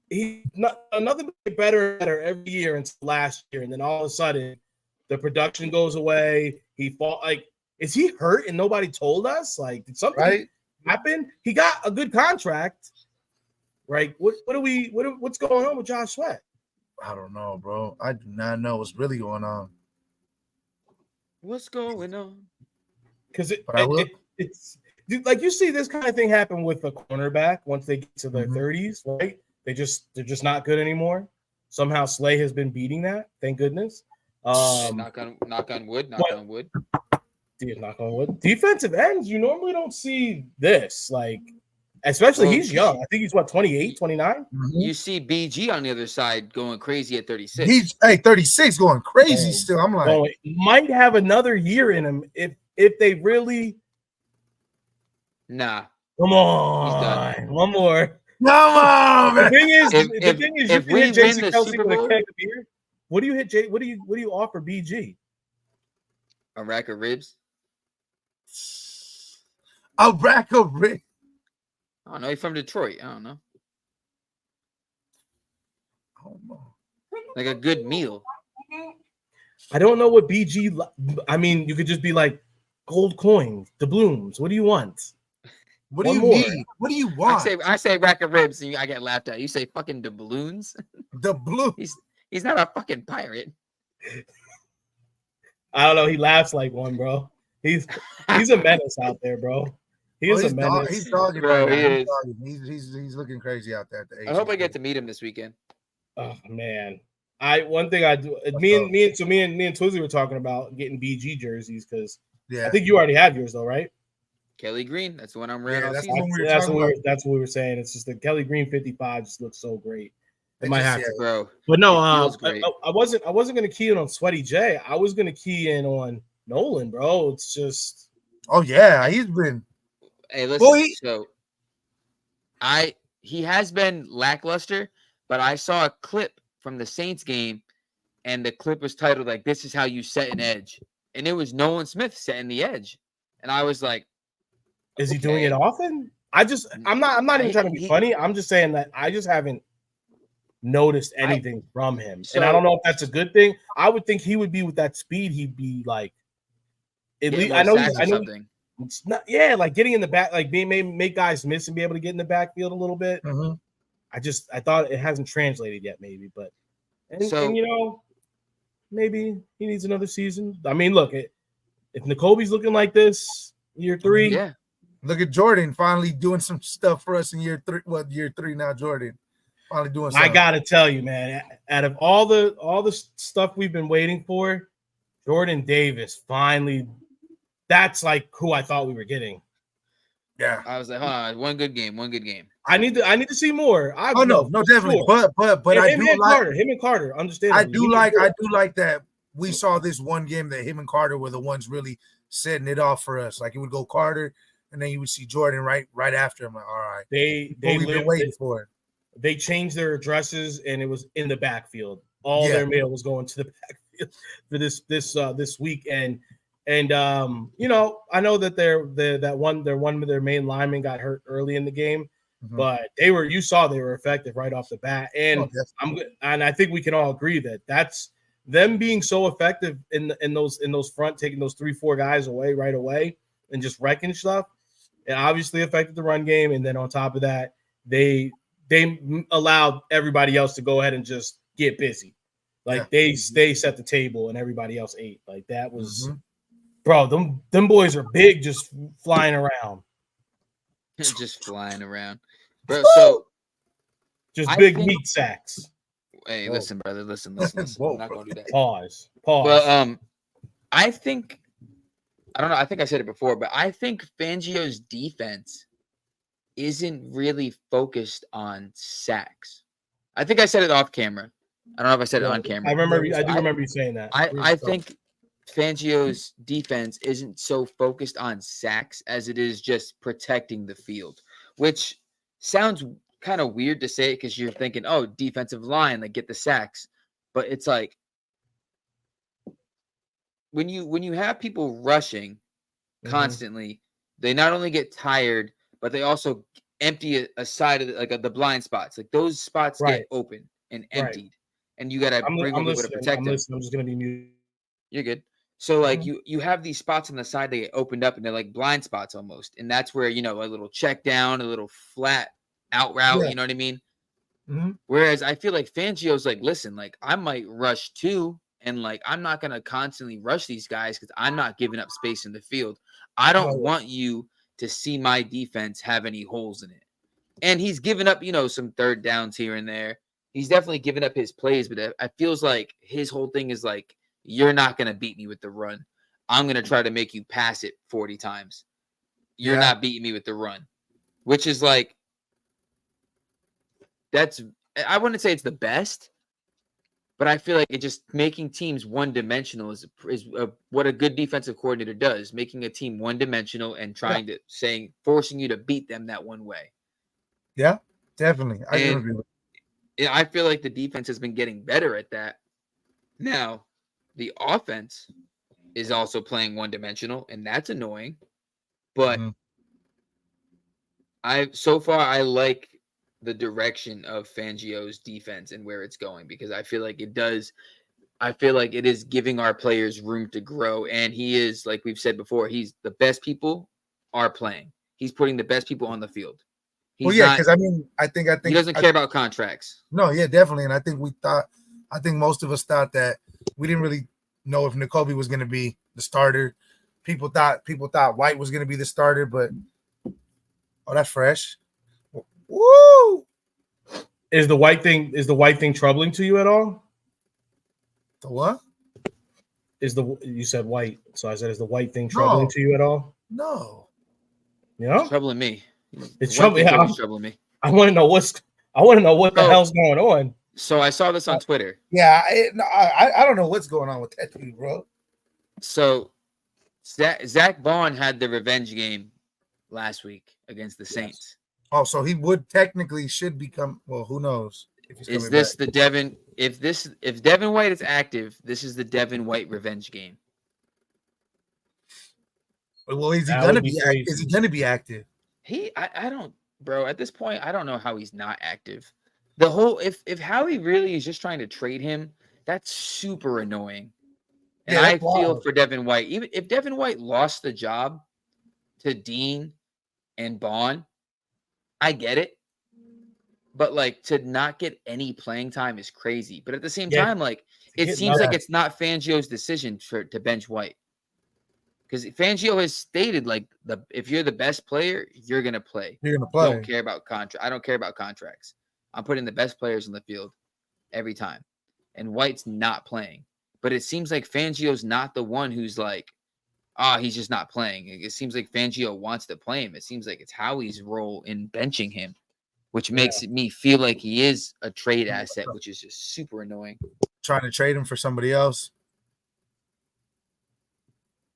he's nothing better and better every year until last year, and then all of a sudden the production goes away. He fought like, is he hurt and nobody told us? Like, did something happen? He got a good contract, right? What's going on with Josh Sweat? I don't know, bro. I do not know what's really going on. What's going on? Because it's like you see this kind of thing happen with a cornerback once they get to their 30s, right? They're just not good anymore. Somehow Slay has been beating that. Thank goodness. Knock on wood. Knock on wood. Dude, knock on wood. Defensive ends, you normally don't see this. Like, especially he's young. I think he's 28, 29. You see BG on the other side going crazy at 36. He's 36 going crazy still. I'm like, might have another year in him if they really. Nah. Come on. He's done. One more. Come on, man. The thing is, you can hit Jason Kelsey with a keg of beer. What do you hit, What do you offer BG? A rack of ribs. A rack of ribs. I don't know. He's from Detroit. I don't know. Like a good meal. I don't know what BG. I mean, you could just be like gold coins, doubloons. What do you want? What do you need? What do you want? I say rack of ribs, and I get laughed at. You say fucking doubloons. Doubloons. He's not a fucking pirate. I don't know. He laughs like one, bro. He's a menace out there, bro. He's a menace. He's dogging, bro. Right he's looking crazy out there at the age. I hope I get to meet him this weekend. Oh man, one thing I do. Me and Twizzy were talking about getting BG jerseys because I think you already have yours though, right? Kelly Green, that's the one I'm wearing. That's what we were saying. It's just the Kelly Green 55 just looks so great. It might have to, bro. But no, I wasn't gonna key in on Sweaty J. I was gonna key in on Nolan, bro. It's just. Oh yeah, he's been. Hey, listen. He has been lackluster, but I saw a clip from the Saints game, and the clip was titled like "This is how you set an edge," and it was Nolan Smith setting the edge, and I was like, "Is he doing it often?" I'm not even trying to be funny. I'm just saying that I just haven't noticed anything from him, and I don't know if that's a good thing. I would think he would be with that speed. He'd be like, at least I know. It's not, like getting in the back, like make guys miss and be able to get in the backfield a little bit. Mm-hmm. I thought it hasn't translated yet, maybe, but and you know, maybe he needs another season. I mean, look, if N'Kobe's looking like this year 3, look at Jordan finally doing some stuff for us in year 3. Well, year 3 now, Jordan finally doing something. I gotta tell you, man, out of all the stuff we've been waiting for, Jordan Davis finally. That's like who I thought we were getting. Yeah, I was like, one good game. I need to see more. No, definitely. Sure. But I do like him and Carter. Understand? I do like that we saw this one game that him and Carter were the ones really setting it off for us. Like it would go Carter, and then you would see Jordan right after him. Like, all right, we've been waiting for it. They changed their addresses, and it was in the backfield. All their mail was going to the backfield for this week, and you know, I know that their main lineman got hurt early in the game, but you saw they were effective right off the bat. And I think we can all agree that that's them being so effective in those front, taking those 3-4 guys away right away and just wrecking stuff. It obviously affected the run game, and then on top of that, they allowed everybody else to go ahead and just get busy. Like they set the table and everybody else ate. Like that was Bro, them boys are big, just flying around. Just flying around, bro. So just I big think- meat sacks. hey, Whoa. listen, brother, listen. I'm Whoa, not bro. gonna do that. Pause. But I think I don't know. I think I said it before, but I think Fangio's defense isn't really focused on sacks. I think I said it off camera. I don't know if I said it on camera. I do remember you saying that. I think Fangio's defense isn't so focused on sacks as it is just protecting the field, which sounds kind of weird to say because you're thinking, oh, defensive line, like get the sacks. But it's like when you have people rushing constantly, they not only get tired, but they also empty a side of the blind spots. Like those spots get open and emptied, and you gotta bring more people to protect them. I'm just gonna be muted. You're good. So like you have these spots on the side that get opened up, and they're like blind spots almost, and that's where a little check down, a little flat out route. Yeah. You know what I mean? Mm-hmm. Whereas I feel like Fangio's like, listen, like I might rush too, and like I'm not gonna constantly rush these guys because I'm not giving up space in the field. I don't want you to see my defense have any holes in it. And he's given up, some third downs here and there. He's definitely given up his plays, but it feels like his whole thing is like, you're not gonna beat me with the run. I'm gonna try to make you pass it 40 times. You're not beating me with the run, which is like. I wouldn't say it's the best, but I feel like it just making teams one-dimensional is what a good defensive coordinator does, making a team one-dimensional and trying to forcing you to beat them that one way. Yeah, definitely. I agree with you. I feel like the defense has been getting better at that. Now, the offense is also playing one-dimensional, and that's annoying. But so far I like the direction of Fangio's defense and where it's going because I feel like it does. I feel like it is giving our players room to grow, and he is, like we've said before, he's the best people are playing. He's putting the best people on the field. Because I think he doesn't care about contracts. No, yeah, definitely, and I think most of us thought that we didn't really know if Nakobe was going to be the starter. People thought White was going to be the starter, but that's fresh. Woo! Is the white thing troubling to you at all? The what? You said white, so I said, is the white thing troubling to you at all? No. It's troubling me. It's troubling me. I want to know what the hell's going on. So I saw this on Twitter. Yeah, I don't know what's going on with that dude, bro. So Zach Bond had the revenge game last week against the Saints. Oh, so he would technically should become. Well, who knows? Is this back. The Devin? If Devin White is active, this is the Devin White revenge game. Well, is he gonna be? Is he gonna be active? I don't, bro. At this point, I don't know how he's not active. The whole if Howie really is just trying to trade him, that's super annoying. And I feel for Devin White. Even if Devin White lost the job to Dean and Bond, I get it. But like to not get any playing time is crazy. But at the same time, like it seems like it's not Fangio's decision to bench White. Because Fangio has stated like if you're the best player, you're gonna play. You're gonna play. I don't care about contracts. I'm putting the best players in the field every time. And White's not playing. But it seems like Fangio's not the one who's like, he's just not playing. It seems like Fangio wants to play him. It seems like it's Howie's role in benching him, which makes me feel like he is a trade asset, which is just super annoying. Trying to trade him for somebody else.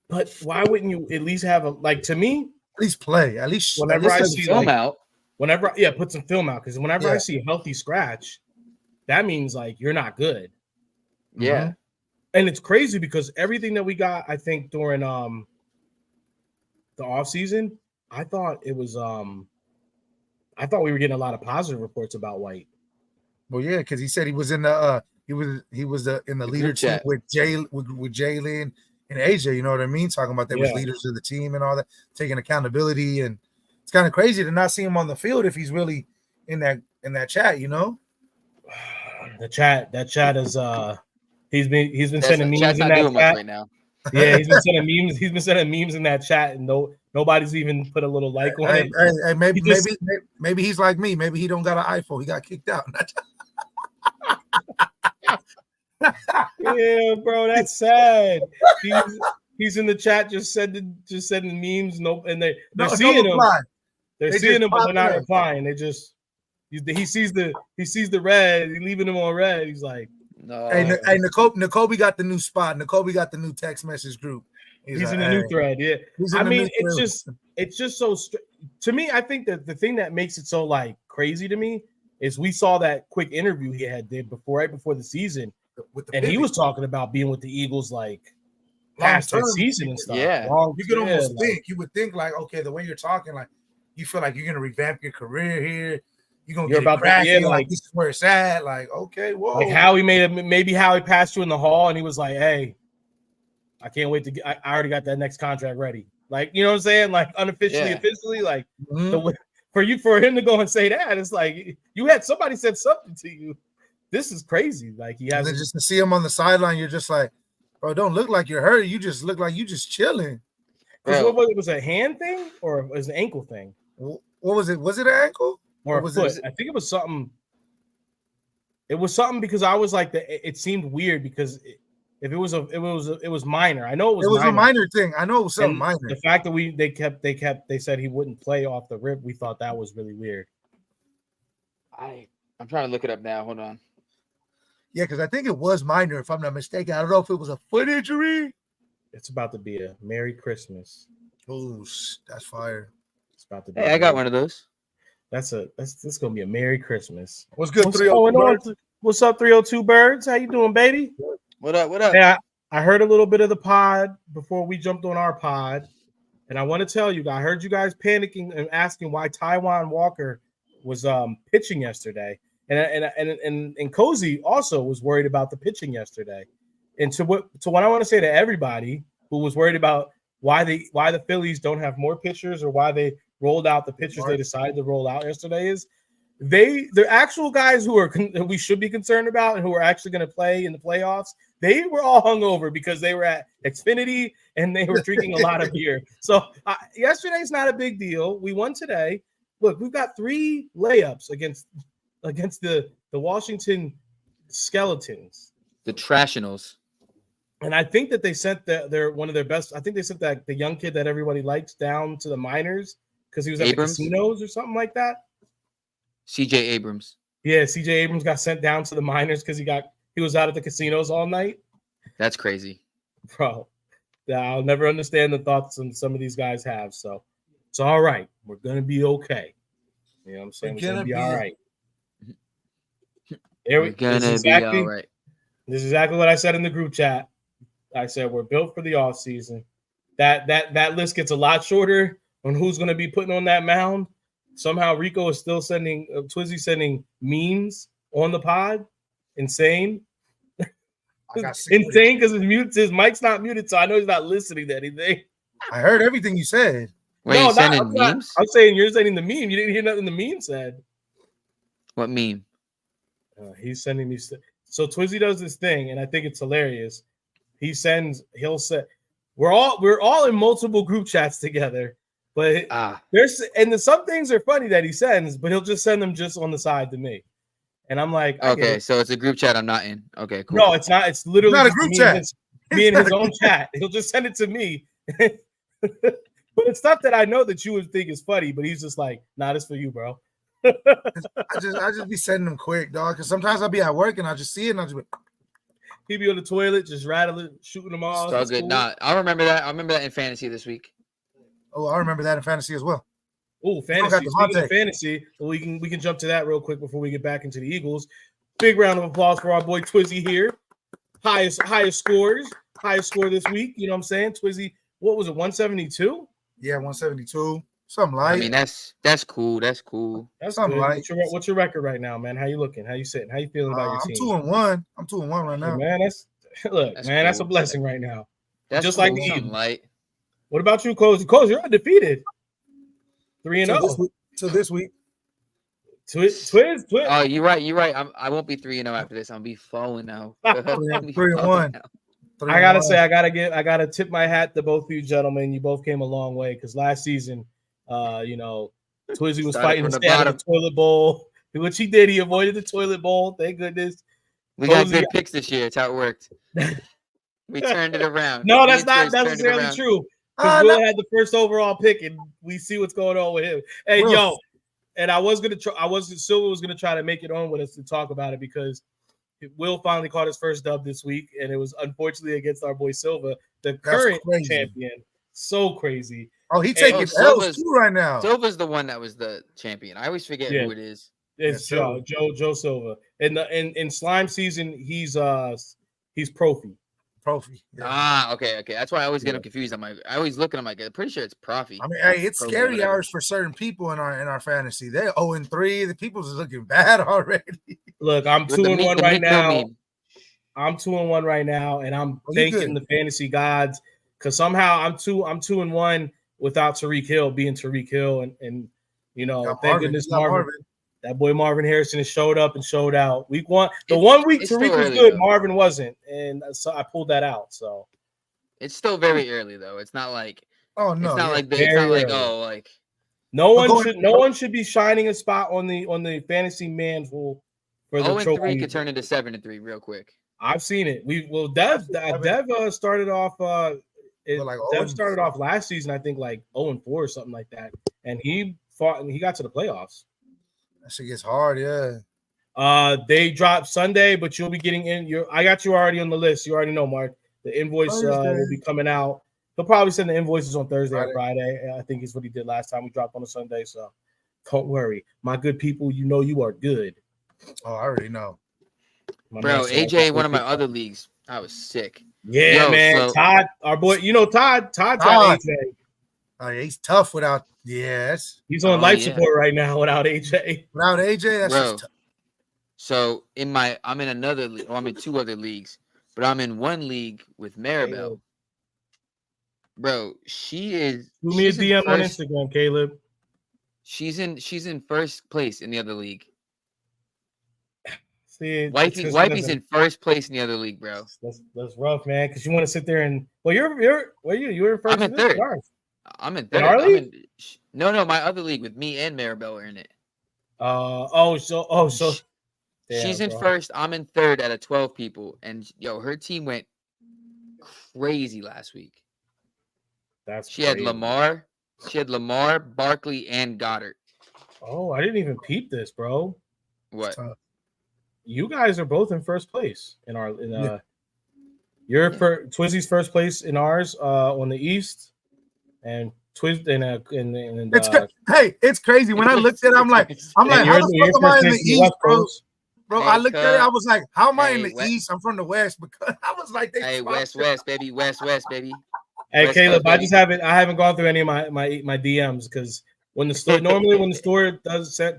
But why wouldn't you at least have to me? At least play. At least whenever I see film out. Put some film out. Because whenever I see a healthy scratch, that means like you're not good. Yeah. Mm-hmm. And it's crazy because everything that we got, I think, during the offseason, I thought it was I thought we were getting a lot of positive reports about White. Well, yeah, because he said he was in the he was in the leadership with Jalen and AJ, you know what I mean? Talking about they was leaders of the team and all that, taking accountability, and it's kind of crazy to not see him on the field if he's really in that chat, you know. That chat is he's been sending memes in that chat right now. Yeah, he's been sending memes. He's been sending memes in that chat, and nobody's even put a little like on it. Hey, maybe he's like me. Maybe he don't got an iPhone. He got kicked out. Yeah, bro, that's sad. He's in the chat just sending memes. Nope, and they're seeing him. They're seeing him, but they're not replying. They just he sees the red. He's leaving him on red. He's like, no. Hey, Nakobe got the new spot. Nakobe got the new text message group. He's like, in the new thread. Yeah, I mean, it's just so to me. I think that the thing that makes it so like crazy to me is we saw that quick interview he did right before the season, and he was talking about being with the Eagles like past the season and stuff. Yeah, you could almost think. You would think like, okay, the way you're talking, like you feel like you're gonna revamp your career here. You're get about cracking, like this is where it's at. Like, okay, whoa. Like Howie maybe Howie passed you in the hall and he was like, hey, I can't wait to get. I already got that next contract ready. Like, you know what I'm saying? Like unofficially, officially, like for him to go and say that, it's like you had somebody said something to you. This is crazy. Like he has just to see him on the sideline, you're just like, bro, don't look like you're hurt. You just look like you just chilling. What was it, a hand thing or was it an ankle thing? What was it? Was it an ankle? Or was it? I think it was something. It was something because I was like it seemed weird because it was minor. I know it was a minor thing. I know it was something minor. The fact that they said he wouldn't play off the rip, we thought that was really weird. I'm trying to look it up now. Hold on. Yeah, because I think it was minor, if I'm not mistaken. I don't know if it was a foot injury. It's about to be a Merry Christmas. Oh, that's fire. It's about to be. Hey, I got one of those. This gonna be a Merry Christmas. What's good, 302? What's up, 302 Birds? How you doing, baby? What up? Hey, I heard a little bit of the pod before we jumped on our pod, and I want to tell you, I heard you guys panicking and asking why Taijuan Walker was pitching yesterday, and Cozy also was worried about the pitching yesterday. And to what I want to say to everybody who was worried about why the Phillies don't have more pitchers or why they rolled out the pitchers they decided to roll out yesterday is the actual guys who we should be concerned about and who are actually going to play in the playoffs. They were all hungover because they were at Xfinity and they were drinking a lot of beer. So yesterday's not a big deal. We won today. Look, we've got 3 layups against the Washington Skeletons, the Trashinals. And I think that they sent their one of their best. I think they sent the young kid that everybody likes down to the minors because he was at the casinos or something like that. CJ Abrams. Yeah, CJ Abrams got sent down to the minors because he was out at the casinos all night. That's crazy, bro. I'll never understand the thoughts some of these guys have. So it's all right. We're gonna be okay. You know what I'm saying? We're gonna be all right. We're gonna be all right. This is exactly what I said in the group chat. I said we're built for the off season. That list gets a lot shorter on who's going to be putting on that mound. Somehow Rico is still sending Twizzy sending memes on the pod. Insane. Insane because his mic's not muted, so I know he's not listening to anything. I heard everything you said. Wait, you sending memes? I'm saying you're sending the meme. You didn't hear nothing the meme said. What meme? He's sending me. So Twizzy does this thing, and I think it's hilarious. He'll say, we're all in multiple group chats together, but some things are funny that he sends, but he'll just send them just on the side to me, and I'm like, okay, so it's a group chat I'm not in. Okay, cool. No, it's not. It's literally not a group chat. Me in his own chat. He'll just send it to me, but it's stuff that I know that you would think is funny, but he's just like, nah, this for you, bro. I just be sending them quick, dog. Because sometimes I'll be at work and I'll just see it and I'll just be. He'd be on the toilet, just rattling, shooting them all. So good. Cool. Nah, I remember that. I remember that in fantasy this week. Oh, I remember that in fantasy as well. Oh, fantasy. Speaking of fantasy, we can jump to that real quick before we get back into the Eagles. Big round of applause for our boy Twizzy here. Highest score this week. You know what I'm saying? Twizzy, what was it? 172? Yeah, 172. Something like. I mean, that's cool. That's cool. That's something like. What's your record right now, man? How you looking? How you sitting? How you feeling about your team? I'm 2-1. I'm 2-1 right now. Man, that's cool. That's a blessing right now. That's just cool. Like the Eagles. Light. What about you, Cozy? Cozy, you're undefeated. 3-0. So this week. Twiz. Oh, you're right. I won't be 3-0 after this. I'll be 4-0. 3-1. I gotta say, I gotta tip my hat to both of you gentlemen. You both came a long way because last season, Twizzy was fighting to stay out of the toilet bowl, which he did. He avoided the toilet bowl. Thank goodness. We got good picks this year. It's how it worked. We turned it around. No, that's not necessarily true. Because Will had the first overall pick, and we see what's going on with him. Hey, yo, and Silva was gonna try to make it on with us to talk about it because Will finally caught his first dub this week, and it was unfortunately against our boy Silva, the current champion. So crazy. Oh, he's taking L's too right now. Silva's the one that was the champion. I always forget who it is. It's Joe Silva. In slime season, he's Profi. Profi. Yeah. Okay. That's why I always get him confused. I always look at him like I'm pretty sure it's Profi. I mean, hey, it's scary hours for certain people in our fantasy. They're 0-3. The people's looking bad already. Look, I'm 2-1 right now. I'm 2-1 right now, and I'm thanking the fantasy gods because somehow I'm 2-1 without Tyreek Hill being Tyreek Hill, and thank goodness Marvin. That boy Marvin Harrison has showed up and showed out. Week 1, the 1 week Tyreek was good, Marvin wasn't, and so I pulled that out. So it's still very early though. It's not like no, no one should be shining a spot on the fantasy mantle for the trophy. 0-3 could turn into 7-3 real quick. I've seen it. Dev started off. Dev started off last season, I think, like 0-4 or something like that, and he fought and he got to the playoffs. That shit gets hard, yeah. They dropped Sunday, but you'll be getting in. I got you already on the list. You already know, Mark. The invoice will be coming out. He'll probably send the invoices on Thursday or Friday. I think is what he did last time. We dropped on a Sunday, so don't worry, my good people. You know you are good. Oh, I already know. Bro, AJ, one of my other leagues, I was sick. Yeah, man. So, Todd, our boy, Todd's got AJ. Oh, yeah, he's tough without. Yes, he's on life support right now without AJ. Without AJ, that's just tough. So I'm in another league. Well, I'm in 2 other leagues, but I'm in one league with Maribel. Bro, she is. Shoot me a DM on Instagram, Caleb. She's in first place in the other league. See, Wifey's in first place in the other league, bro. That's rough, man. Because you want to sit there and you're in first. I'm in third. I'm in third. In our league? No, my other league with me and Maribel are in it. So she's in first. I'm in third out of 12 people, and her team went crazy last week. She had Lamar, Barkley, and Goddard. Oh, I didn't even peep this, bro. What? You guys are both in first place in our Twizzy's first place in ours on the East, and it's crazy. When I looked at it, I'm like, how the fuck am I in the East, bro? Bro, I looked at it, I was like, how am I in the East? I'm from the West because I was like, West, baby, West, baby. Hey, West Caleb, Coast, I haven't gone through any of my DMs because when the store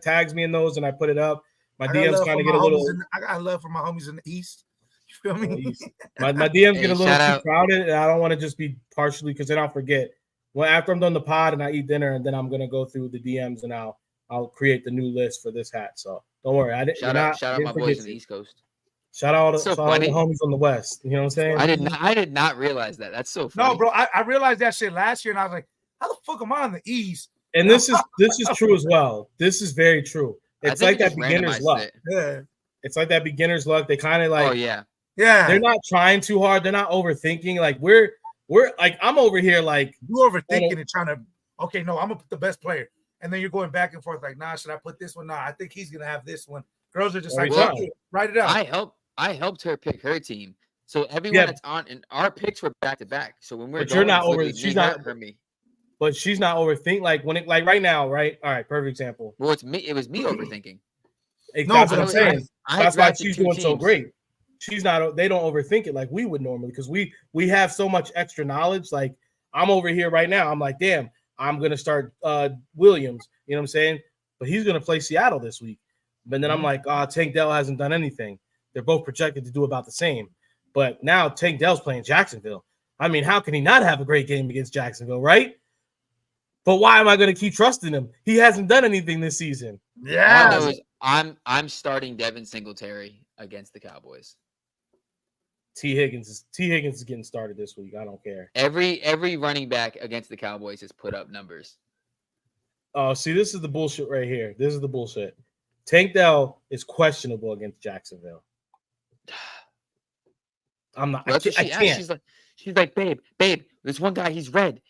tags me in those and I put it up, my DMs kind of get a little. I got love for my homies in the East. You feel me? My DMs get a little too crowded, and I don't want to just be partially because then I'll forget. Well, after I'm done the pod and I eat dinner, and then I'm gonna go through the DMs and I'll create the new list for this hat. So don't worry. Shout out my boys on the East Coast. Shout out all the homies on the West. You know what I'm saying? I did not realize that. That's so funny. No, bro. I realized that shit last year, and I was like, how the fuck am I on the East? And this is true as well. This is very true. It's like that beginner's luck. Yeah. It's like that beginner's luck. They kind of like. Oh yeah. Yeah. They're not trying too hard. They're not overthinking. Like we're like I'm over here like you overthinking and trying to. Okay, no, I'm gonna put the best player, and then you're going back and forth like, nah, should I put this one? Nah, I think he's gonna have this one. Girls are just like, write it out. I helped her pick her team, so everyone that's on and our picks were back to back. So when we're you're not over. She's not for me. But she's not overthinking. Like when it like right now, right? All right, perfect example. Well, it's me. It was me overthinking. That's what I'm saying. That's why she's doing so great. She's not. They don't overthink it like we would normally because we have so much extra knowledge. Like I'm over here right now. I'm like, damn, I'm gonna start Williams. You know what I'm saying? But he's gonna play Seattle this week. But then I'm like, Tank Dell hasn't done anything. They're both projected to do about the same. But now Tank Dell's playing Jacksonville. I mean, how can he not have a great game against Jacksonville, right? But why am I going to keep trusting him? He hasn't done anything this season. Yeah. I'm starting Devin Singletary against the Cowboys. T. Higgins is getting started this week. I don't care. Every running back against the Cowboys has put up numbers. Oh, see, this is the bullshit right here. This is the bullshit. Tank Dell is questionable against Jacksonville. I'm not. Well, I that's what can't. she asked. She's like, babe, there's one guy. He's red,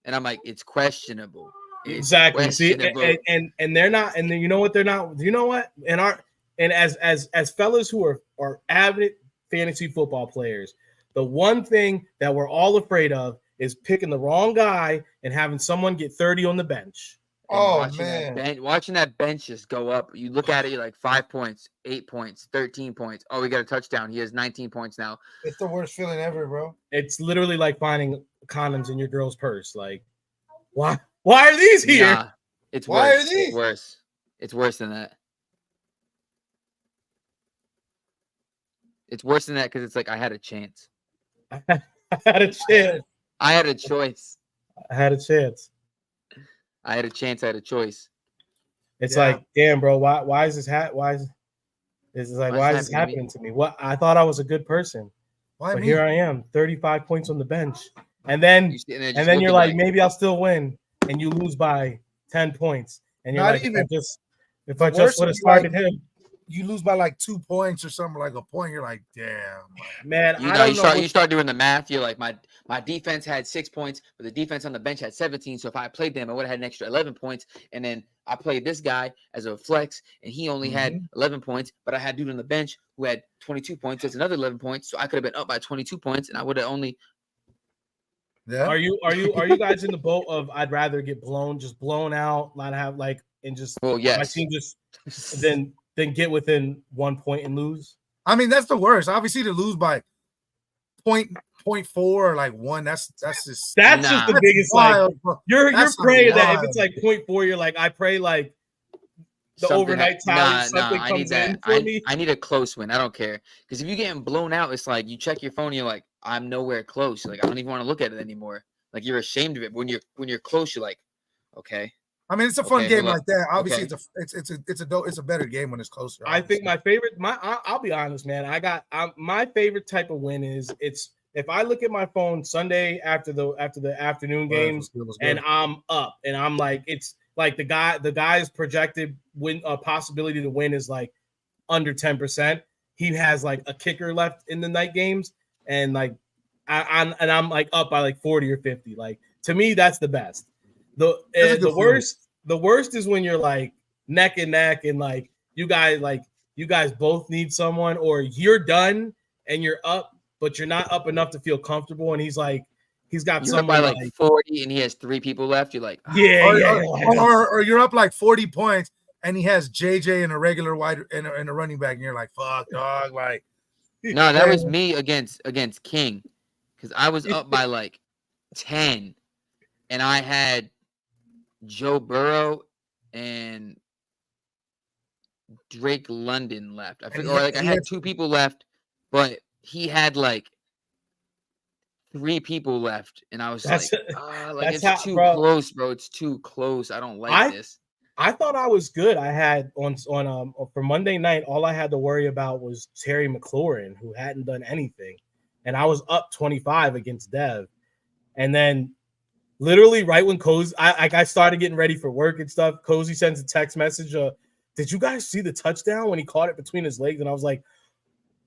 and I'm like, it's questionable. It's Exactly. See, questionable. and they're not. And then you know what? They're not. You know what? And as fellas who are avid fantasy football players, the one thing that we're all afraid of is picking the wrong guy and having someone get 30 on the bench. Oh man, watching that bench just go up. You look at it, you're like 5 points, 8 points, 13 points. Oh, we got a touchdown. He has 19 points now. it's the worst feeling ever, bro. It's literally like finding condoms in your girl's purse. Like, why are these here? Nah, it's Why worse. are these? It's worse. It's worse than that. It's worse than that because it's like I had a chance. I had a chance. I had a choice. I had a chance. I had a chance. I had a choice. It's Yeah. like, damn, bro, why is this why is this happening to me? What I thought I was a good person, Why but me? here I am, 35 points on the bench, and then You sitting there just and then you're looking like, maybe I'll still win, and you lose by 10 points, and you're Not like, even- if I the just worst would would have be like- started him, You lose by like 2 points or something, like a point. You're like, damn. man, You I know, don't you know. start what- you start doing the math. You're like, my defense had 6 points, but the defense on the bench had 17. So if I played them, I would have had an extra 11 points. And then I played this guy as a flex, and he only had 11 points, but I had dude on the bench who had 22 points. That's another 11 points. So I could have been up by 22 points, and I would have only. Yeah. Are you guys in the boat of I'd rather get blown out, not have like and just Well, my yes. team just then get within 1 point and lose? I mean, that's the worst. Obviously, to lose by point 0.4 or like 1, that's just That's Nah. just the biggest like wild, bro. you're That's praying that if wild. it's like 0.4, you're like, I pray like the Something overnight tally, something I need comes in that. for me. I need a close win. I don't care. Because if you're getting blown out, it's like you check your phone and you're like, I'm nowhere close. Like I don't even want to look at it anymore. Like you're ashamed of it. When you're close, you're like, okay. I mean, it's a fun Okay, game hold like that. Obviously, Okay. it's a better game when it's closer. I think obviously. I'll be honest, man. My favorite type of win is if I look at my phone Sunday after the afternoon games It was good. and I'm up and I'm like, it's like the guy's projected win possibility to win is like under 10%. He has like a kicker left in the night games, and like I'm like up by like 40 or 50. Like to me, that's the best. That's a good feeling. The worst is when you're like neck and neck and like you guys both need someone, or you're done and you're up, but you're not up enough to feel comfortable. And he's got You're up by someone like 40 and he has 3 people left. You're like, or you're up like 40 points and he has JJ and a regular wide and a running back, and you're like, fuck, dog. Like, no, that was me against King, because I was up by like 10, and I had Joe Burrow and Drake London left. I forget, or like I had 2 people left, but he had like 3 people left, and I was That's- like that's it's how- too close, bro. It's too close. I don't like this. I thought I was good. I had on for Monday night, all I had to worry about was Terry McLaurin, who hadn't done anything, and I was up 25 against Dev, and then literally right when Cozy, I started getting ready for work and stuff. Cozy sends a text message. Did you guys see the touchdown when he caught it between his legs? And I was like,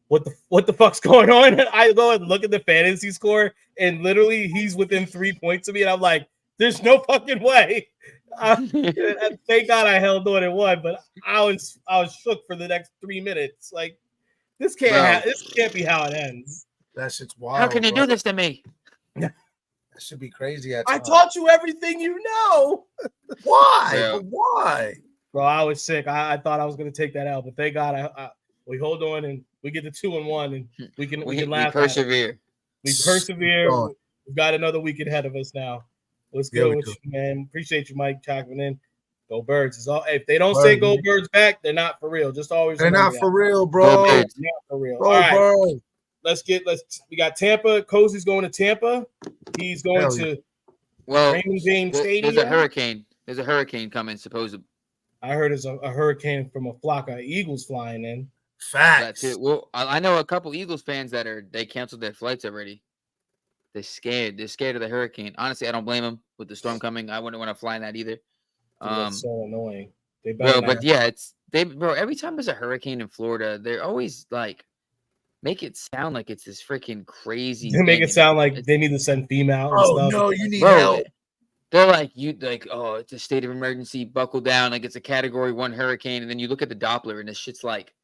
what the fuck's going on? And I go and look at the fantasy score, and literally he's within 3 points of me, and I'm like, there's no fucking way. Thank God I held on and won, but I was shook for the next 3 minutes. Like this can't be how it ends. that shit's wild. How can you bro. do this to me? That should be crazy. I taught you everything you know. Why? Yeah. But why? Bro, I was sick. I thought I was gonna take that out, but thank God we hold on and we get the 2-1, and we can laugh. We persevere. We persevere. Oh. We've got another week ahead of us now. Let's Yeah, go we with do. you, man. Appreciate you, Mike, checking in. Go Birds. It's all. If they don't say "Go Birds" back, they're not for real. Just always. They're not remember for that. real, Go bro. Birds. Not for real. Bro, All right. bro. We got Tampa. Cozy's going to Tampa. He's going Hell yeah. to Well, Raymond James Stadium. there's a hurricane. There's a hurricane coming, supposedly. I heard it's a hurricane from a flock of eagles flying in. Facts. That's it. Well, I know a couple Eagles fans they canceled their flights already. They're scared. They're scared of the hurricane. Honestly, I don't blame them. With the storm coming, I wouldn't want to fly in that either. Dude, that's so annoying. They better Bro, not but have- yeah, bro. Every time there's a hurricane in Florida, they're always like make it sound like it's this freaking crazy. They make thing, it sound like it's- they need to send female and Oh stuff. no, you need Bro, help. they're like oh, it's a state of emergency. Buckle down, like it's a Category 1 hurricane, and then you look at the Doppler, and this shit's like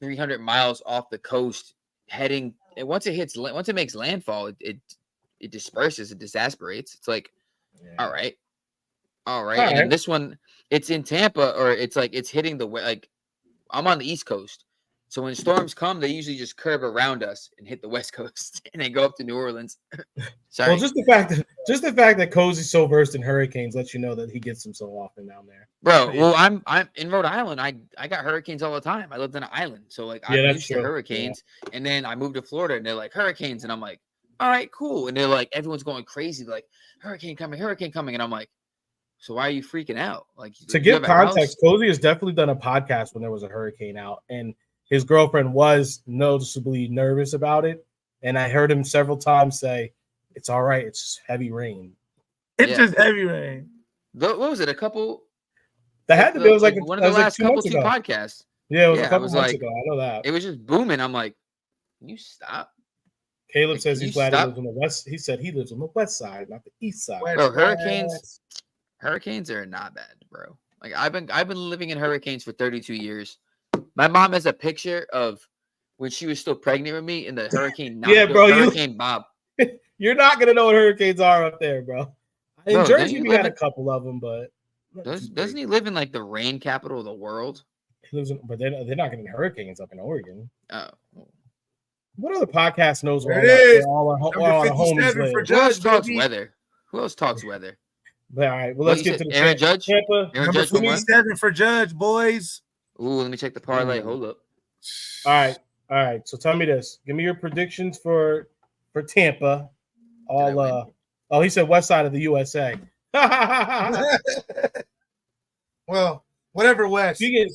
300 miles off the coast, heading. And once it makes landfall, it disperses, it disasperates. It's like, Yeah. all right. And Alright. then this one, it's in Tampa, or it's like it's hitting like I'm on the East Coast. So when storms come, they usually just curve around us and hit the West Coast, and they go up to New Orleans. Sorry, Well, just the fact that Cozy's so versed in hurricanes lets you know that he gets them so often down there. bro. Well, I'm in Rhode Island. I got hurricanes all the time. I lived on an island, so like Yeah, I'm that's used to true. hurricanes. And then I moved to Florida, and they're like hurricanes, and I'm like, all right, cool. And they're like, everyone's going crazy, like hurricane coming, and I'm like, so why are you freaking out? Like To you give have a house? context, Cozy has definitely done a podcast when there was a hurricane out, and his girlfriend was noticeably nervous about it. And I heard him several times say, "It's all right. It's just heavy rain." It's Yeah. just heavy rain. What was it? A couple. That had to be. It was like one that of the was like last 2 couple months two ago. podcasts. Yeah, it was Yeah, a I couple was months like- ago. I know that. It was just booming. I'm like, can you stop? Caleb Like, says can he's you glad he stop? lives on the west. He said he lives on the west side, not the east side. West, Bro, west. hurricanes are not bad, bro. Like I've been living in hurricanes for 32 years. My mom has a picture of when she was still pregnant with me in the hurricane. Yeah, bro, Hurricane Bob. You're not gonna know what hurricanes are up there, bro. In Bro, Jersey, don't you we had live a in- couple of them, but not too Doesn't big. he live in like the rain capital of the world? He lives in, but they're not getting hurricanes up in Oregon. Oh, What other podcast knows where There it is. all our Number homies 57 for live? who else Judge, talks baby. weather? Who else talks weather? But, all right, well, What let's you get said, to the Aaron Judge? Tampa. Aaron Number Judge for what? 57 for Judge, boys. Ooh, let me check the parlay. Ooh. Hold up. All right. So tell me this. Give me your predictions for Tampa. Did I win? He said west side of the USA. Well, whatever, West. Speak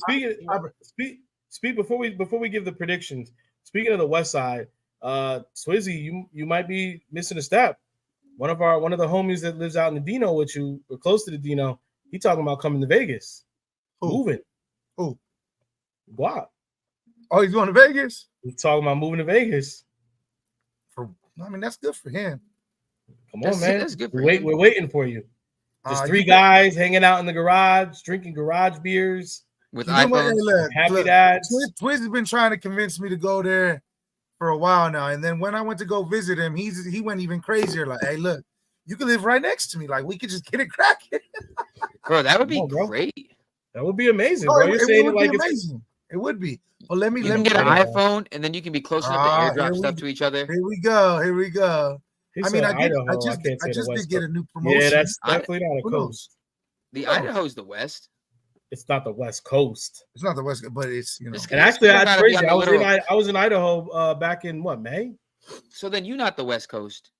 before we give the predictions. Speaking of the west side, Swizzy, you might be missing a step. One of the homies that lives out in the Dino with you, or close to the Dino, he talking about coming to Vegas. Who? Moving. Who? Guap. Oh, he's going to Vegas? He's talking about moving to Vegas. I mean, that's good for him. Come on, That's- man. that's good for We're him. waiting for you. Just Uh, three you- guys hanging out in the garage, drinking garage beers. With You know what? Hey, iPhones. look, Happy look, dads. Twiz has been trying to convince me to go there for a while now. And then when I went to go visit him, he went even crazier. Like, hey, look, you can live right next to me. Like, we could just get it cracking. Bro, that would be Come on, bro. great. That would be amazing, Oh, bro. You're saying would it like be it's amazing. It would be. Well, let me You let can me get an Yeah. iPhone, and then you can be close enough Ah, to here airdrop we stuff go. to each other. Here we go. Here we go. he I mean, said I Idaho. just can't say the did West get a Coast. new promotion. Yeah, that's I- definitely not a Who knows? coast. The knows? Idaho's the West. It's not the West Coast. It's not the West, but it's Just And It's actually, still that's gotta be crazy. on the literal- I was in Idaho back in what, May? So then you're not the West Coast.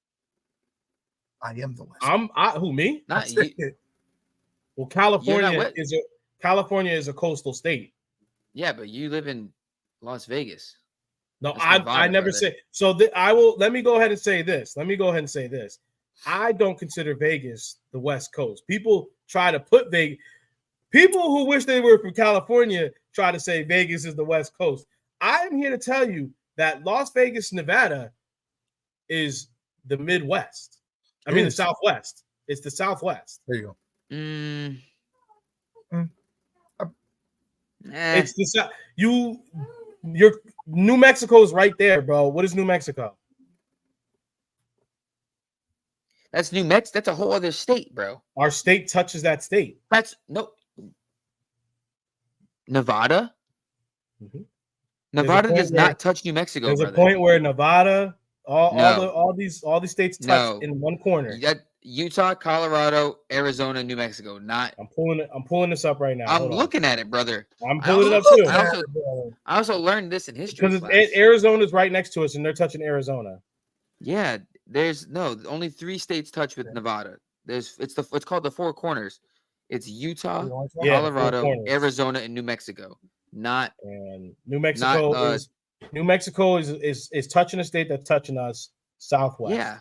I am the West. Who, me? Not you. Well, California California is a coastal state. Yeah, but you live in Las Vegas. No, That's I Nevada, never brother. say so. I will. Let me go ahead and say this. I don't consider Vegas the West Coast. People try to put Vegas. People who wish they were from California try to say Vegas is the West Coast. I am here to tell you that Las Vegas, Nevada, is the Midwest. I mean, the Is. Southwest. It's the Southwest. There you go. Mm. Mm. Eh, It's the South. Your New Mexico is right there, bro. What is New Mexico? that's New Mexico. That's a whole other state, bro. Our state touches that state. That's no Nevada. Mhm. Nevada point does where- not touch New Mexico. There's brother. a point where Nevada, No. all these states touch No. in one corner. That Utah, Colorado, Arizona, New Mexico. Not. I'm pulling this up right now. I'm Hold on. looking at it, brother. I'm I pulling it up also- too. I also learned this in history Because class. Arizona's right next to us, and they're touching Arizona. Yeah, there's only 3 states touch with Nevada. It's called the Four Corners. It's Utah, Yeah, the Four Colorado, Corners. Arizona, and New Mexico. And New Mexico is touching a state that's touching us. Southwest. Yeah.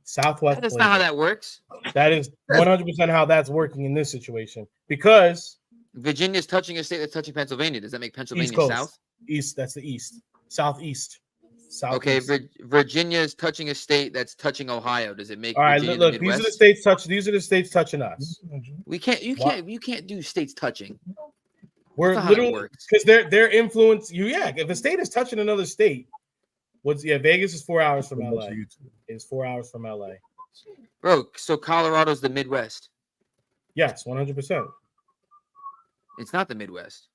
Southwest. That's not how that works. That is 100% how that's working in this situation because Virginia's touching a state that's touching Pennsylvania. Does that make Pennsylvania East Coast. south? East. That's the east. Southeast. Okay, Virginia is touching a state that's touching Ohio. Does it make all right? Virginia Look, the these Midwest? are the states touch. These are the states touching us. We can't. You can't do states touching. We're That's not how it literally works. because their influence. If a state is touching another state, Vegas is 4 hours from LA. It's 4 hours from LA. Bro, so Colorado's the Midwest. Yes, 100%. It's not the Midwest.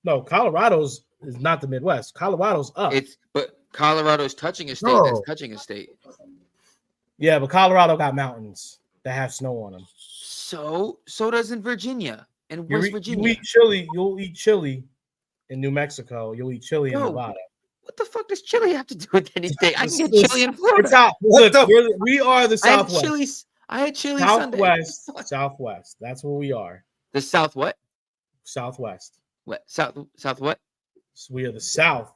No, Colorado's is not the Midwest. Colorado's up. But Colorado's touching a state that's touching a state. Yeah, but Colorado got mountains that have snow on them. So doesn't Virginia and West Virginia. You'll eat chili in New Mexico. You'll eat chili in Nevada. What the fuck does Chile have to do with anything? I can get chili in Florida. It's hot. Look, we are the Southwest. I had chili Southwest. Sunday. Southwest. That's where we are. The South what? Southwest. What? South what? So we are the South.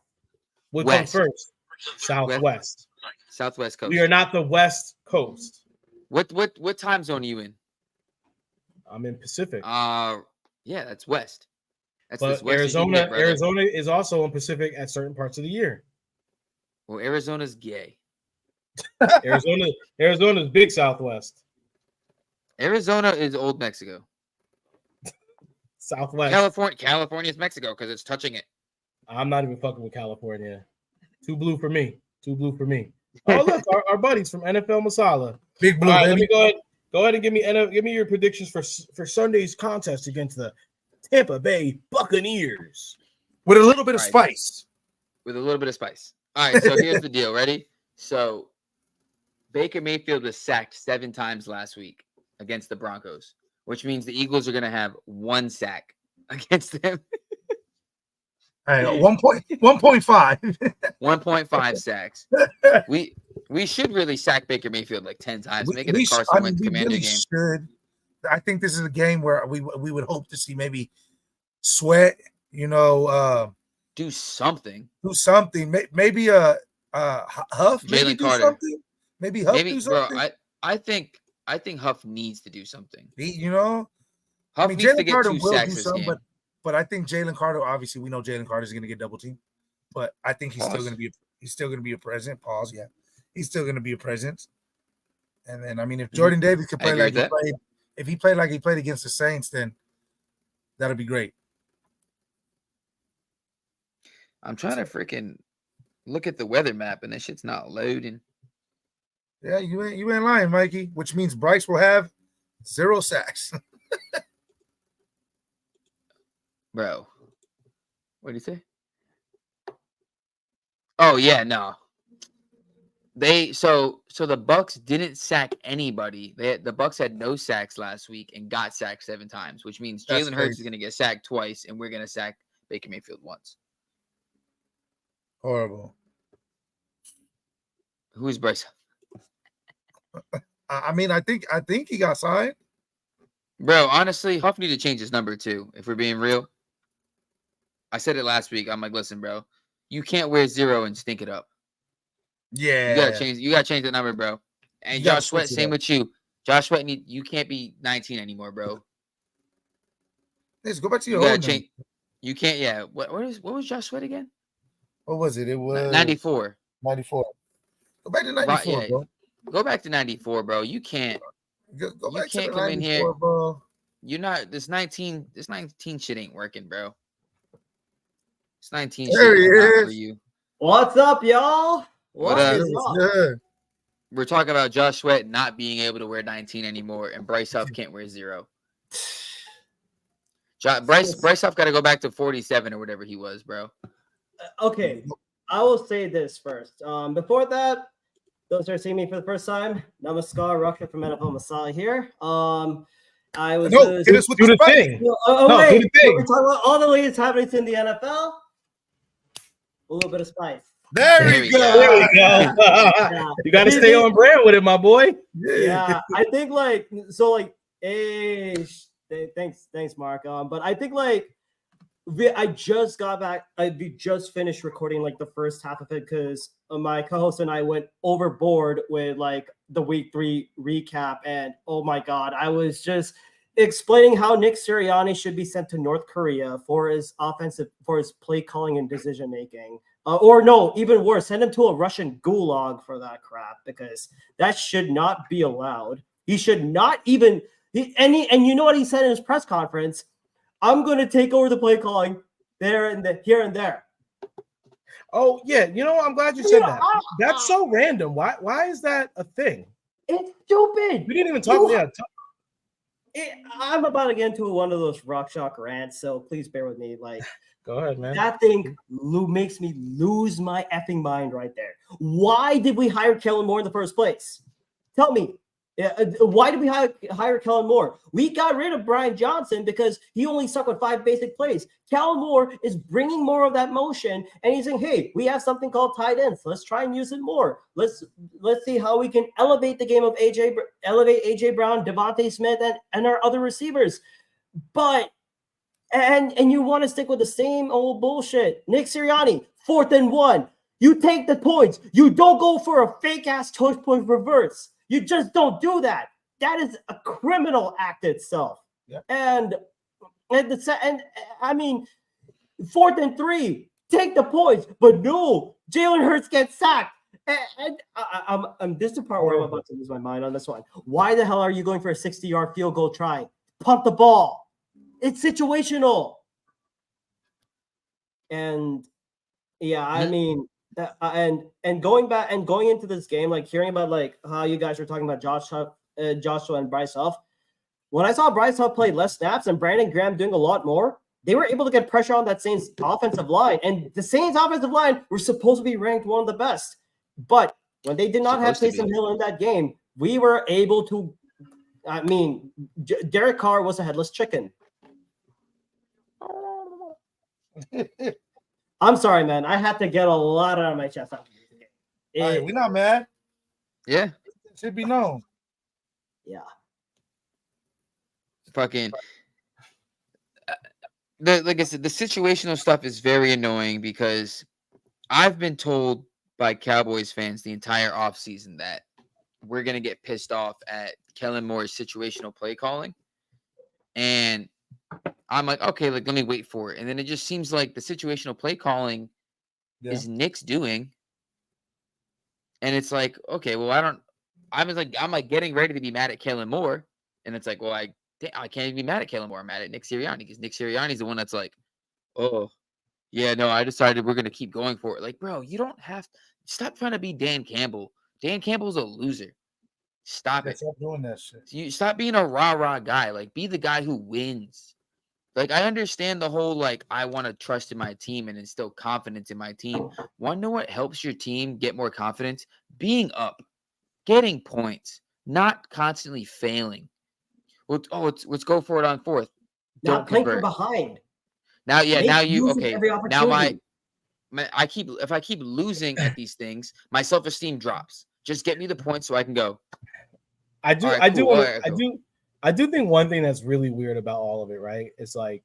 What West. comes first? Southwest. Southwest coast. We are not the West Coast. What time zone are you in? I'm in Pacific. Yeah, that's West. That's But Arizona is also in Pacific at certain parts of the year. Well, Arizona's gay. Arizona's big Southwest. Arizona is old Mexico. Southwest. California is Mexico because it's touching it. I'm not even fucking with California. Too blue for me. Oh look, our buddies from NFL Masala. Big blue. All right, let me go ahead and give me your predictions for Sunday's contest against the Tampa Bay Buccaneers. With a little bit of spice. With a little bit of spice. All right, so here's the deal. Ready? So Baker Mayfield was sacked 7 times last week against the Broncos, which means the Eagles are going to have 1 sack against them. Hey, 1.5. 1.5 sacks. We should really sack Baker Mayfield like 10 times. Make it a Carson Wentz Commander really game. Should. I think this is a game where we would hope to see maybe Sweat, do something. Maybe Huff. Jalen Carter. Something. Maybe Huff do something. Bro, I think Huff needs to do something. Huff needs to get Carter 2 sacks this game. But I think Jalen Carter. Obviously, we know Jalen Carter is going to get double teamed. But I think he's still going to be a presence. Pause. Yeah, he's still going to be a presence. And then if Jordan Davis could play like he played, if he played like he played against the Saints, then that'll be great. I'm trying to freaking look at the weather map and that shit's not loading. Yeah, you ain't lying, Mikey. Which means Bryce will have 0 sacks. Bro, what did he say? Oh yeah, no. So the Bucks didn't sack anybody. The Bucks had no sacks last week and got sacked 7 times, which means Jalen Hurts is going to get sacked twice, and we're going to sack Baker Mayfield once. Horrible. Who is Bryce? I think he got signed. Bro, honestly, Huff need to change his number too, if we're being real. I said it last week. I'm like, listen, bro, you can't wear 0 and stink it up. Yeah. You gotta change the number, bro. And Josh Sweat, same with you. Josh Sweat, you can't be 19 anymore, bro. Let's go back to your old name. You can't, yeah. What was Josh Sweat again? What was it? It was 94. 94. Go back to 94, bro. Go back to 94, bro. You can't. Go back you can't to come 94, in here, bro. You're not. This 19 shit ain't working, bro. This 19 there shit he is. For is. you. What's up, y'all? What up? Good. We're talking about Josh Sweat not being able to wear 19 anymore, and Bryce Huff can't wear 0. Bryce Huff got to go back to 47 or whatever he was, bro. Okay, I will say this first. Before that, those who are seeing me for the first time, Namaskar, Raksha from NFL Masala here. I was hit us with do the spice. thing. do the thing. We're talking about all the latest happenings in the NFL. A little bit of spice. There we go. There we go. Yeah. You got to stay on brand with it, my boy. Yeah, I think thanks, Mark. But I think I just got back. We just finished recording like the first half of it because my co-host and I went overboard with like the week 3 recap, and oh my god, I was just explaining how Nick Sirianni should be sent to North Korea for his play calling and decision making. Or no, even worse, send him to a Russian gulag for that crap, because that should not be allowed. He should not even. And you know what he said in his press conference? I'm going to take over the play calling here and there. Oh yeah, I'm glad you said that. That's so random. Why is that a thing? It's stupid. We didn't even talk. I'm about to get into one of those rock shock rants, so please bear with me. Like, go ahead, man. That thing makes me lose my effing mind right there. Why did we hire Kellen Moore in the first place? Tell me. Why did we hire Kellen Moore? We got rid of Brian Johnson because he only stuck with 5 basic plays. Kellen Moore is bringing more of that motion, and he's saying, "Hey, we have something called tight ends. Let's try and use it more. Let's see how we can elevate the game of AJ Brown, Devontae Smith, and our other receivers." But and you want to stick with the same old bullshit. Nick Sirianni, 4th and 1. You take the points. You don't go for a fake ass touch point reverse. You just don't do that. That is a criminal act itself. Yeah. And I mean, 4th and 3, take the points. But no, Jalen Hurts gets sacked. And this is the part where I'm about to lose my mind on this one. Why the hell are you going for a 60-yard field goal try? Punt the ball. It's situational. And yeah, I mean, and going into this game, like hearing about like how you guys were talking about Joshua and Bryce Huff. When I saw Bryce Huff play less snaps and Brandon Graham doing a lot more, they were able to get pressure on that Saints offensive line. And the Saints offensive line were supposed to be ranked one of the best. But when they did not have Taysom Hill in that game, we were able to. I mean, Derek Carr was a headless chicken. I'm sorry, man. I had to get a lot out of my chest after this game. All right, we're not mad. Yeah. It should be known. Yeah. Fucking. Like I said, the situational stuff is very annoying because I've been told by Cowboys fans the entire offseason that we're going to get pissed off at Kellen Moore's situational play calling. And I'm like, okay, like let me wait for it. And then it just seems like the situational play calling is Nick's doing. And it's like, okay, well, I'm like getting ready to be mad at Kellen Moore. And it's like, well, I can't even be mad at Kellen Moore. I'm mad at Nick Sirianni because Nick Sirianni's the one that's like, oh, yeah, no, I decided we're going to keep going for it. Like, bro, you don't have to stop trying to be Dan Campbell. Dan Campbell's a loser. Stop it. Stop doing that shit. You stop being a rah-rah guy. Like, be the guy who wins. Like, I understand the whole, like, I want to trust in my team and instill confidence in my team. Want to know what helps your team get more confidence? Being up, getting points, not constantly failing. Let's go for it on 4th. Not playing from behind. Now, yeah, Make now you, use of okay. every Now opportunity. if I keep losing at these things, my self-esteem drops. Just get me the points so I can go. I do think one thing that's really weird about all of it, right? It's like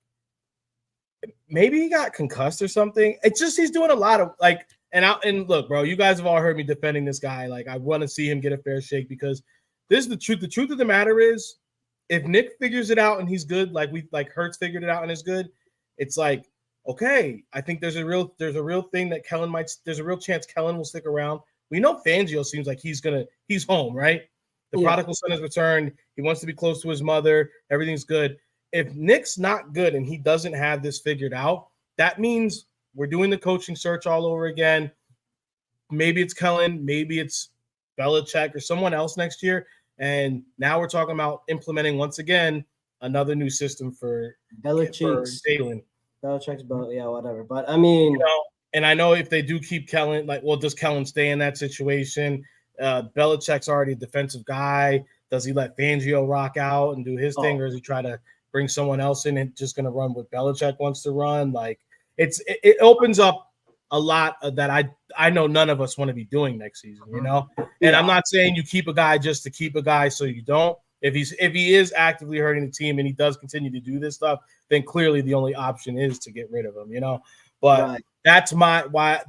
maybe he got concussed or something. It's just he's doing a lot of like, and look, bro, you guys have all heard me defending this guy. Like, I want to see him get a fair shake because this is the truth. The truth of the matter is, if Nick figures it out and he's good, like Hurts figured it out and is good, it's like, okay, I think there's a real thing that there's a real chance Kellen will stick around. We know Fangio seems like he's home, right? The prodigal son has returned. He wants to be close to his mother. Everything's good. If Nick's not good and he doesn't have this figured out, that means we're doing the coaching search all over again. Maybe it's Kellen, maybe it's Belichick or someone else next year. And now we're talking about implementing once again another new system for Belichick's Jalen. Belichick's, yeah, whatever. But I mean, and I know if they do keep Kellen, like, well, does Kellen stay in that situation? Belichick's already a defensive guy. Does he let Fangio rock out and do his thing, or does he try to bring someone else in and just going to run what Belichick wants to run? Like, it opens up a lot that I know none of us want to be doing next season, you know? And I'm not saying you keep a guy just to keep a guy so you don't. If he is actively hurting the team and he does continue to do this stuff, then clearly the only option is to get rid of him, But that's I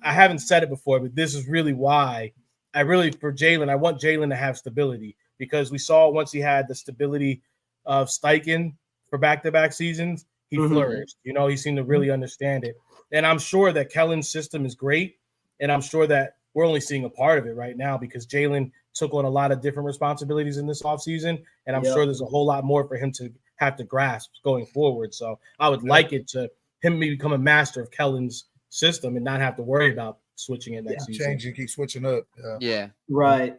haven't said it before, but this is really why for Jalen, I want Jalen to have stability, because we saw once he had the stability of Steichen for back-to-back seasons, he flourished. He seemed to really understand it. And I'm sure that Kellen's system is great, and I'm sure that we're only seeing a part of it right now because Jalen took on a lot of different responsibilities in this offseason, and I'm sure there's a whole lot more for him to have to grasp going forward. So I would like it to him become a master of Kellen's system and not have to worry about switching it next season. Changing, keep switching up. Yeah. Right.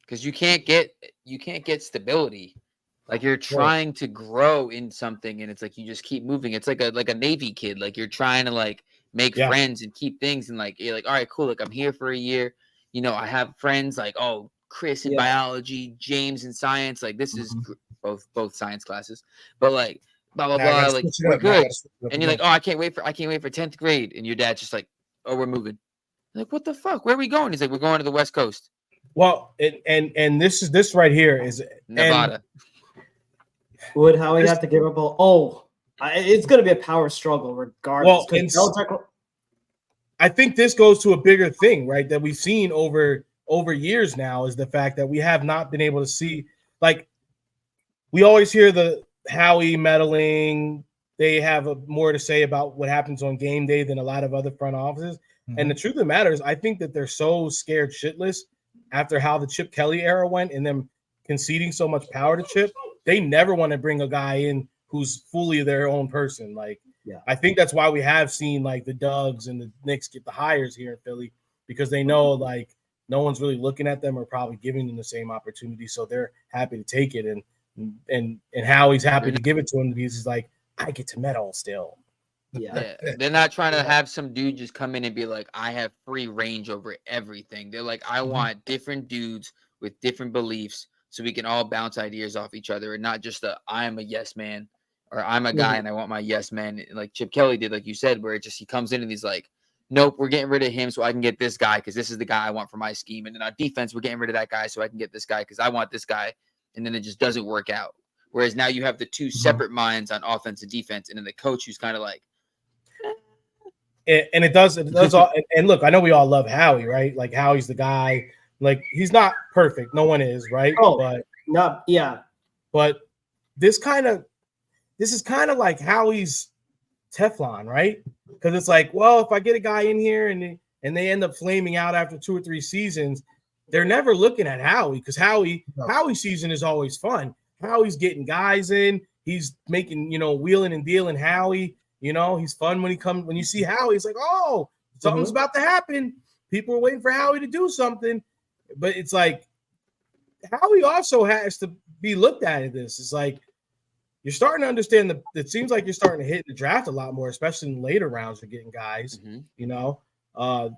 Because you can't get stability. Like you're trying to grow in something, and it's like you just keep moving. It's like a Navy kid. Like you're trying to like make friends and keep things, and like you're like, all right, cool. Like I'm here for a year. I have friends like Chris in biology, James in science. Like this is both science classes, but like blah blah blah. Like we're good. And you're like, I can't wait for 10th grade. And your dad's just like, we're moving. Like what the fuck? Where are we going? He's like, we're going to the West Coast. Well, and this right here is Nevada. Would Howie have to give up it's going to be a power struggle regardless. Well, I think this goes to a bigger thing, right? That we've seen over years now is the fact that we have not been able to see, like, we always hear the Howie meddling. They have more to say about what happens on game day than a lot of other front offices. Mm-hmm. And the truth of the matter is, I think that they're so scared shitless after how the Chip Kelly era went and them conceding so much power to Chip. They never want to bring a guy in who's fully their own person. Like, I think that's why we have seen like the Dougs and the Knicks get the hires here in Philly, because they know like no one's really looking at them or probably giving them the same opportunity. So they're happy to take it. And Howie's happy to give it to him because he's like, I get to meddle still. Yeah. They're not trying to have some dude just come in and be like, I have free range over everything. They're like, I want different dudes with different beliefs so we can all bounce ideas off each other, and not just I'm a yes man, or I'm a guy and I want my yes man, like Chip Kelly did, like you said, where he comes in and he's like, nope, we're getting rid of him so I can get this guy because this is the guy I want for my scheme. And then our defense, we're getting rid of that guy so I can get this guy because I want this guy. And then it just doesn't work out. Whereas now you have the two separate minds on offense and defense, and then the coach who's kind of like, and it does all. And look, I know we all love Howie, right? Like Howie's the guy. Like he's not perfect. No one is, right? But this is kind of like Howie's Teflon, right? Because it's like, well, if I get a guy in here and they end up flaming out after 2 or 3 seasons, they're never looking at Howie, because Howie's season is always fun. Howie's getting guys in. He's making, wheeling and dealing Howie. He's fun when you see Howie. It's like, oh, something's about to happen. People are waiting for Howie to do something. But it's like Howie also has to be looked at in this. It's like you're starting to understand it seems like you're starting to hit the draft a lot more, especially in later rounds of getting guys,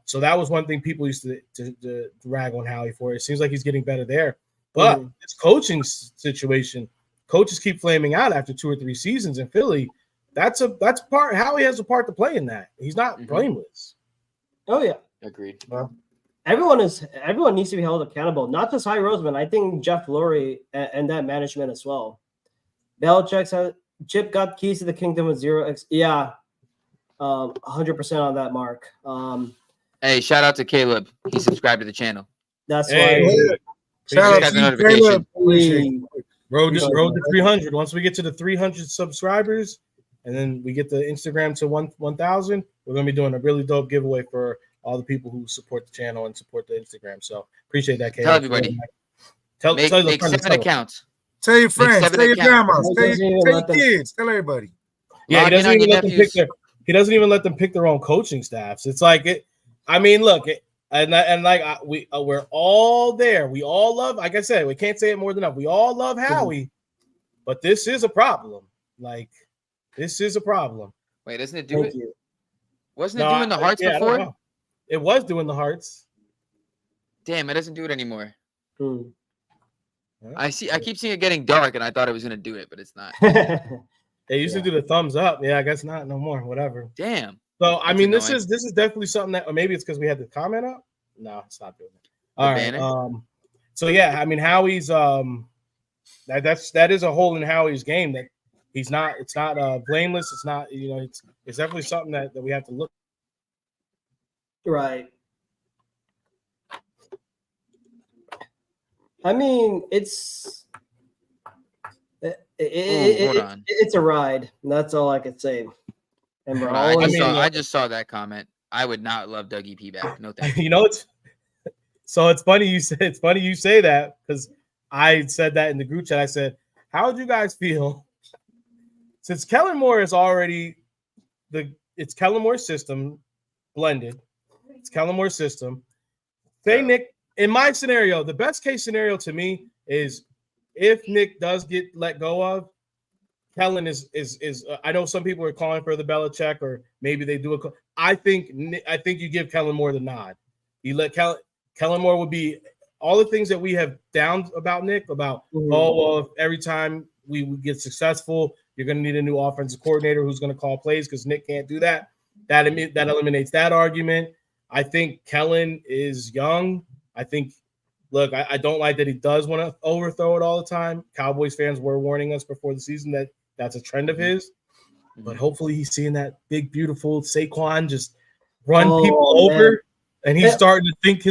So that was one thing people used to rag on Howie for. It seems like he's getting better there. But this coaching situation, coaches keep flaming out after 2 or 3 seasons in Philly. That's part. Howie has a part to play in that. He's not blameless. Oh yeah, agreed. Well, everyone needs to be held accountable. Not just Howie Roseman. I think Jeff Lurie and that management as well. Chip got keys to the kingdom with 0x. Yeah, 100% on that, Mark. Hey, shout out to Caleb. He subscribed to the channel. That's why. Shout out to Caleb. Road to 300. Once we get to the 300 subscribers, and then we get the Instagram to 1,000, we're gonna be doing a really dope giveaway for all the people who support the channel and support the Instagram. So appreciate that, Caleb. Tell everybody. Make 7 accounts. Tell your friends. Tell your grandmas. Tell your kids. Tell everybody. Yeah, he doesn't even let them pick their own coaching staffs. It's like it. I mean, look, we're all there. We all love. Like I said, we can't say it more than enough. We all love Howie, but this is a problem. Like this is a problem. Wait, doesn't it do it? Wasn't it doing the hearts before? It was doing the hearts. Damn, it doesn't do it anymore. I keep seeing it getting dark, and I thought it was gonna do it, but it's not. They used to do the thumbs up. Yeah, I guess not no more. Whatever. Damn. So I mean, this is definitely something that, or maybe it's because we had the comment up. No, it's not doing it. All right. So yeah, I mean Howie's that is a hole in Howie's game that he's not. It's not blameless. It's not it's definitely something that we have to look. Right. I mean, it's hold on. it's a ride. That's all I could say. And bro, I just saw that comment. I would not love Dougie P back. No thank you. It's funny you say that because I said that in the group chat. I said, how would you guys feel since Kellen Moore is already it's Kellen Moore's system blended. It's Kellen Moore's system. Say Nick, in my scenario, the best case scenario to me is if Nick does get let go of, Kellen is I know some people are calling for the Belichick or maybe they do a. I think you give Kellen Moore the nod. You let Kellen Moore would be all the things that we have down about Nick about every time we get successful, you're going to need a new offensive coordinator who's going to call plays because Nick can't do that. That eliminates that argument. I think Kellen is young. I think, look, I don't like that he does want to overthrow it all the time. Cowboys fans were warning us before the season that that's a trend of his. But hopefully he's seeing that big, beautiful Saquon just run people over, and he's starting to rethink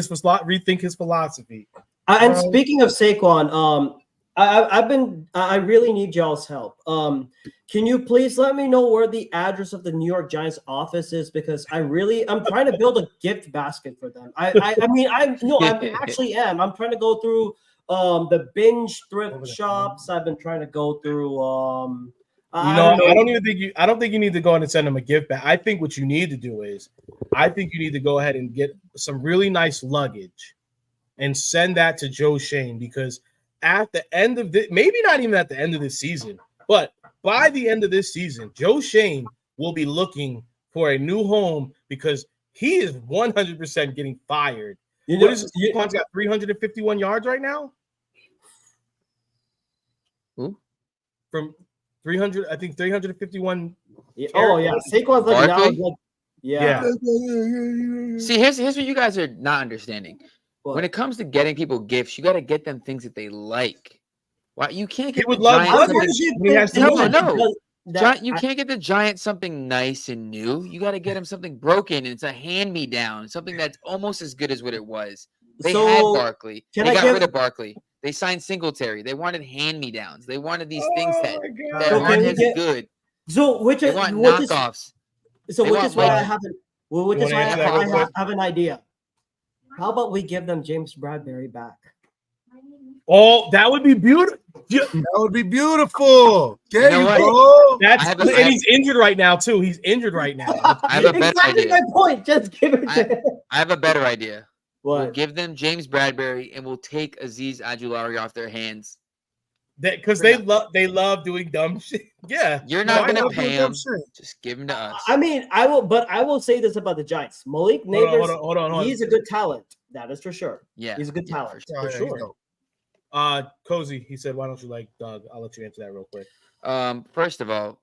his philosophy. And speaking of Saquon, I really need y'all's help. Can you please let me know where the address of the New York Giants office is? Because I'm trying to build a gift basket for them. I actually am. I'm trying to go through the binge thrift shops. I've been trying to go through I don't think you need to go in and send them a gift bag. I think what you need to do is I think you need to go ahead and get some really nice luggage and send that to Joe Schoen, because at the end of maybe not even at the end of this season, but by the end of this season, Joe Schoen will be looking for a new home because he is 100% getting fired. Saquon's got 351 yards right now? Who? From 300, I think 351. Oh yeah, Saquon's like now. Yeah. See, here's what you guys are not understanding. What? When it comes to getting people gifts, you got to get them things that they like. Why you can't get the Giants? You can't get the Giants something nice and new. You got to get them something broken, and it's a hand-me-down, something that's almost as good as what it was. They had Barkley. They got rid of Barkley. They signed Singletary. They wanted hand-me-downs. They wanted these things that aren't as good. So they want knockoffs. Which is why I have an idea. How about we give them James Bradbury back? Oh, that would be beautiful. That would be beautiful. Bro. And he's injured right now, too. He's injured right now. I have a better idea. My point. Just give it to him. I have a better idea. What? We'll give them James Bradbury, and we'll take Azeez Ojulari off their hands. Because they love doing dumb shit. Yeah. You're not going to pay them. Just give them to us. I mean, I will say this about the Giants. Malik Neighbors, hold on. He's a good talent. That is for sure. Yeah. He's a good talent. For sure. Cozy, he said, why don't you like Doug? I'll let you answer that real quick. First of all,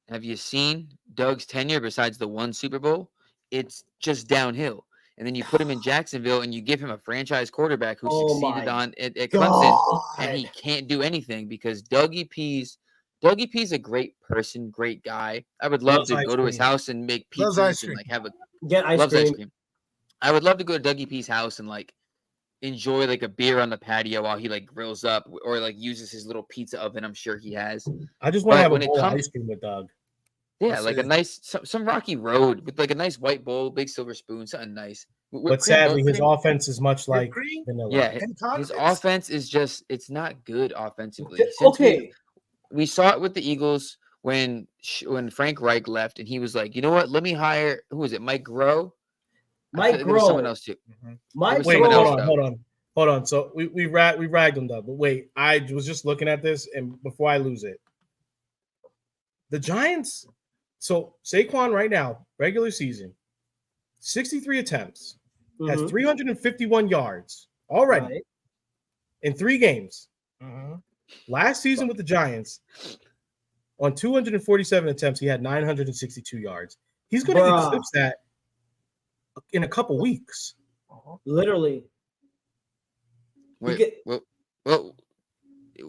have you seen Doug's tenure besides the one Super Bowl? It's just downhill. And then you put him in Jacksonville and you give him a franchise quarterback who succeeded at Clemson, and he can't do anything because Dougie P's a great person, great guy. I would love to go to his house and make pizza and like have ice cream. I would love to go to Dougie P's house and like enjoy like a beer on the patio while he like grills up or like uses his little pizza oven. I'm sure he has. I just want to have a bowl of ice cream with Doug. Yeah, like a nice some rocky road with like a nice white bowl, big silver spoon, something nice. But sadly, his offense is much like vanilla. Yeah, his offense is it's not good offensively. We saw it with the Eagles when Frank Reich left, and he was like, you know what? Let me hire Mike Groh. Someone else too. Hold on. So we ragged him though, but wait, I was just looking at this, and before I lose it, the Giants. So Saquon right now, regular season, 63 attempts, has 351 yards already in 3 games. Last season with the Giants, on 247 attempts, he had 962 yards. He's going to eclipse that in a couple weeks. Literally.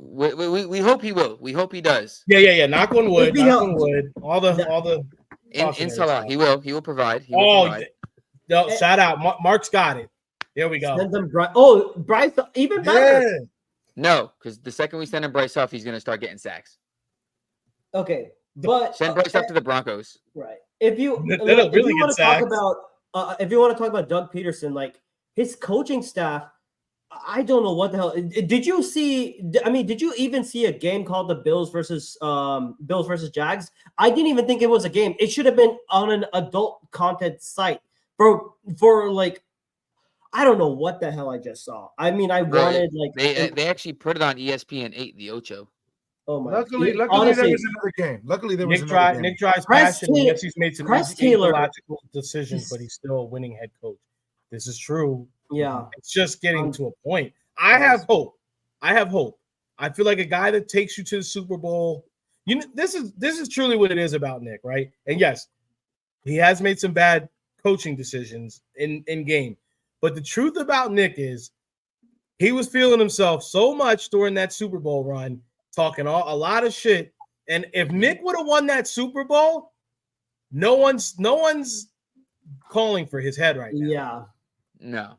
We hope he will. We hope he does. Yeah. Knock on wood. If he Knock on helps- wood. All the. In Salah, he will provide. He Oh, will provide. no, shout out. Mark's got it. There we go. Send them Bryce, even better. Yeah. No, because the second we send him Bryce Huff, he's gonna start getting sacks. Okay, but Send Bryce Huff to the Broncos. right. If you That'll really want get to talk sacks. about if you want to talk about Doug Peterson, like his coaching staff, I don't know what the hell. Did you see? I mean, did you even see a game called the Bills versus Jags? I didn't even think it was a game. It should have been on an adult content site for like. I don't know what the hell I just saw. I mean, I wanted like they actually put it on ESPN 8, the Ocho. oh my. Luckily, there honestly, was another game. Luckily, there was another game. Nick drives Press passion. Taylor- Yes, he's made some Press Taylor- logical decisions, but he's still a winning head coach. This is true. Yeah. It's just getting to a point. I have hope. I feel like a guy that takes you to the Super Bowl. You know, this is truly what it is about Nick, right? And yes, he has made some bad coaching decisions in game. But the truth about Nick is he was feeling himself so much during that Super Bowl run, talking a lot of shit. And if Nick would have won that Super Bowl, no one's calling for his head right now. Yeah. No,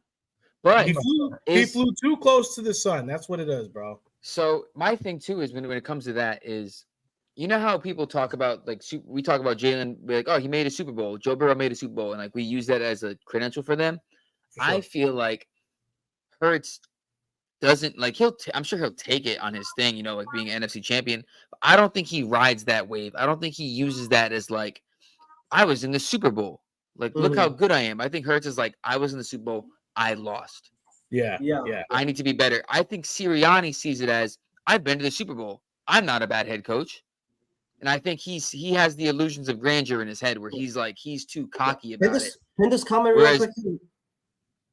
but He flew too close to the sun. That's what it is, bro. so my thing too is when it comes to that is, you know how people talk about like we talk about Jalen, we're like, oh, he made a Super Bowl. Joe Burrow made a Super Bowl, and like we use that as a credential for them. For sure. I feel like Hurts doesn't like I'm sure he'll take it on his thing, you know, like being an NFC champion. But I don't think he rides that wave. I don't think he uses that as like I was in the Super Bowl. Like, look how good I am. I think Hurts is like I was in the Super Bowl. I lost. Yeah. I need to be better. I think Sirianni sees it as I've been to the Super Bowl. I'm not a bad head coach. And I think he has the illusions of grandeur in his head where he's like he's too cocky about it. Can this comment Whereas- real quick?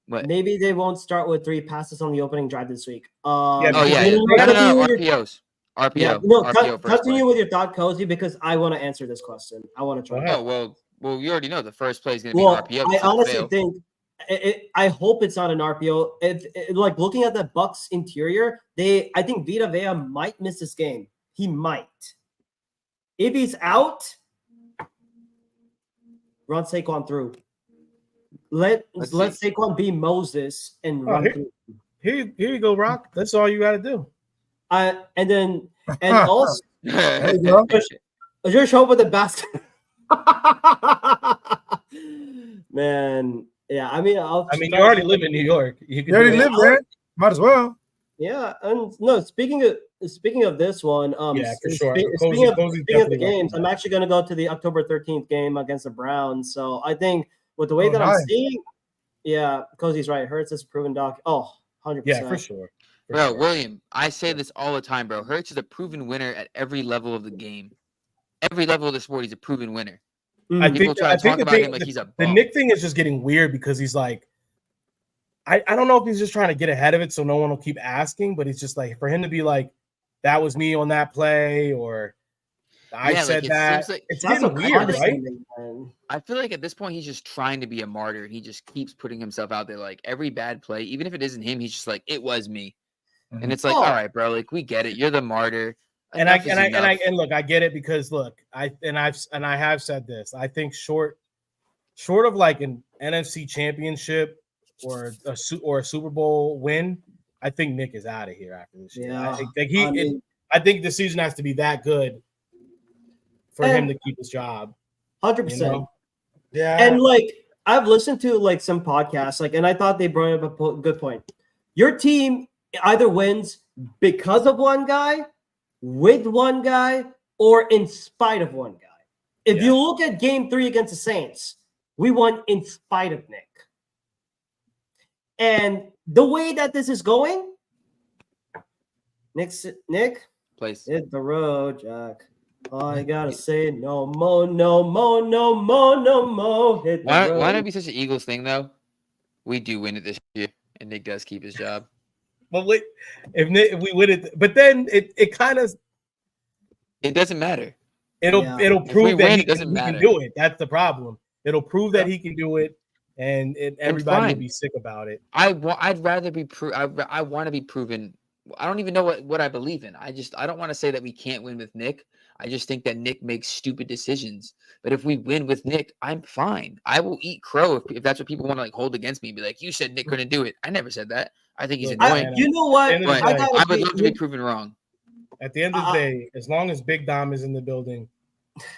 What? Maybe they won't start with 3 passes on the opening drive this week. Oh because yeah. they- No, RPOs. RPO. Yeah, no, RPO first continue play. with your thought, Cozy, because I want to answer this question. I want to try. Go ahead. Oh well, you already know the first play is going to be Well, RPO. I so honestly fail. think I hope it's not an RPO. Like looking at the Bucks interior, I think Vita Vea might miss this game. He might. If he's out, run Saquon through. Let Saquon be Moses and run through. Here you go, Rock. That's all you got to do. And also There you go. just show up with the basket. Man, yeah. I mean, you already live in New York. You can You already do it. live there. Might as well. Yeah, and no. Speaking of this one, Yeah, for sure. Speaking Cozy's of the definitely games, right. I'm actually going to go to the October 13th game against the Browns. So I think with the way that I'm nice. seeing, yeah, Cozy's right. Hurts is a proven doc. Oh, 100%. Yeah, for sure. For Bro, sure. William, I say this all the time, bro. Hurts is a proven winner at every level of the game. Every level of the sport, he's a proven winner. Mhm. I People think try to talk the about thing- him like he's a the bum. Nick thing is just getting weird because he's like, I don't know if he's just trying to get ahead of it so no one will keep asking, but he's just like, for him to be like, that was me on that play, or I Yeah, like, said it that. seems like- It's That's getting a weird, right? condescending, man. I feel like at this point he's just trying to be a martyr, and he just keeps putting himself out there. Like every bad play, even if it isn't him, he's just like, "It was me," Mhm. and it's like, Oh. "All right, bro, like we get it. You're the martyr." And Enough is enough. look, I get it because look, I have said this. I think short of like an NFC championship or a Super Bowl win, I think Nick is out of here after this year. Yeah, I think like I mean, I think the season has to be that good for him to keep his job. 100%. You know? Yeah. And like I've listened to like some podcasts, like, and I thought they brought up a good point. Your team either wins because of one guy, with one guy, or in spite of one guy. If Yeah. you look at Game 3 against the Saints, we won in spite of Nick. And the way that this is going, Nick, Place. hit the road, Jack. I gotta say no more, no more, no more, no more. Hit the Why road. not it be such an Eagles thing though? We do win it this year, and Nick does keep his job. But wait, if we win it, but then it kind of It doesn't matter. it'll Yeah. it'll If prove we that win, he it doesn't can matter. do it. That's the problem. It'll prove that he can do it. and everybody fine. would be sick about it. I'd rather be I want to be proven. I don't even know what I believe in. I don't want to say that we can't win with Nick. I just think that Nick makes stupid decisions. But if we win with Nick, I'm fine. I will eat crow if that's what people want to like hold against me and be like, you said Nick couldn't do it. I never said that. I think he's Look, annoying. man, You know what? End of the But day- I would love to be proven wrong. At the end of the day, as long as Big Dom is in the building,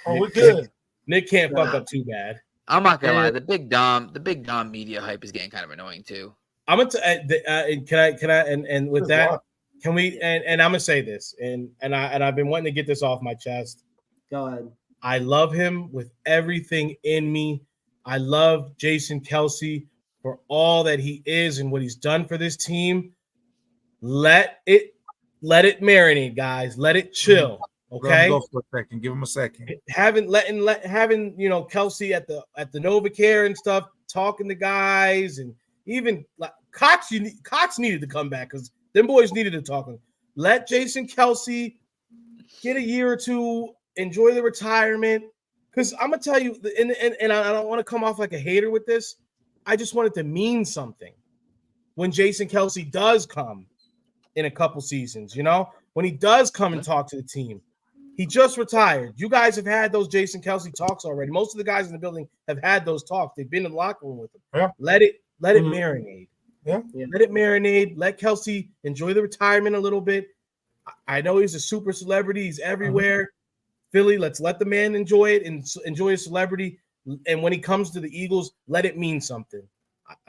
Oh, we're good. Nick can't fuck up too bad. I'm not gonna lie. The Big Dom media hype is getting kind of annoying too. I'm gonna can I and with that, can we and I'm gonna say this and I've been wanting to get this off my chest. Go ahead. I love him with everything in me. I love Jason Kelce for all that he is and what he's done for this team. Let it marinate, guys. Let it chill. Okay. Go for a second. Give him a second. Having Kelce at the NovaCare and stuff, talking to guys, and even like Cox needed to come back because them boys needed to talk. Let Jason Kelce get a year or two, enjoy the retirement. Because I'm gonna tell you, and I don't want to come off like a hater with this. I just want it to mean something when Jason Kelce does come in a couple seasons. When he does come and talk to the team. He just retired. You guys have had those Jason Kelce talks already. Most of the guys in the building have had those talks. They've been in the locker room with him. Yeah. Let it marinate. Yeah. Let it marinate. Let Kelce enjoy the retirement a little bit. I know he's a super celebrity. He's everywhere. Philly, let's let the man enjoy it and enjoy his celebrity. And when he comes to the Eagles, let it mean something.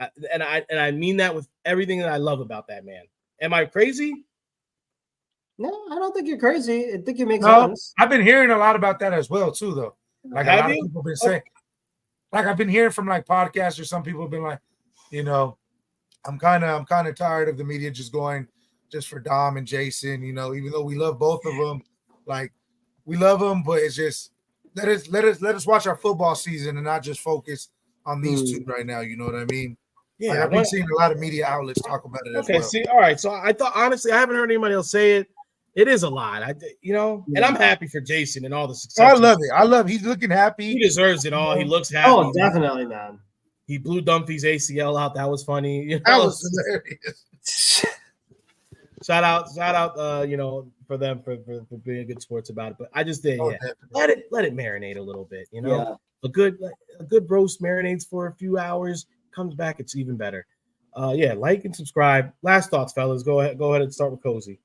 I mean that with everything that I love about that man. Am I crazy? No, I don't think you're crazy. I think you make No, sense. I've been hearing a lot about that as well, too, though. Like a Have lot of you? people have been saying, like I've been hearing from like podcasts or some people have been like, I'm kind of tired of the media just going just for Dom and Jason, even though we love both of them, like we love them, but it's just let us watch our football season and not just focus on these two right now. You know what I mean? Yeah, I've been seeing a lot of media outlets talk about it as well. See, all right. So I thought honestly, I haven't heard anybody else say it. It is a lot, and I'm happy for Jason and all the success. I love it. He's looking happy. He deserves it all. He looks happy. Oh, definitely, man. He blew Dumpy's ACL out. That was funny. That was hilarious. Shout out, for them for being good sports about it. But I just did, let it marinate a little bit. A good roast marinates for a few hours, comes back, it's even better. Like and subscribe. Last thoughts, fellas. Go ahead and start with Cozy.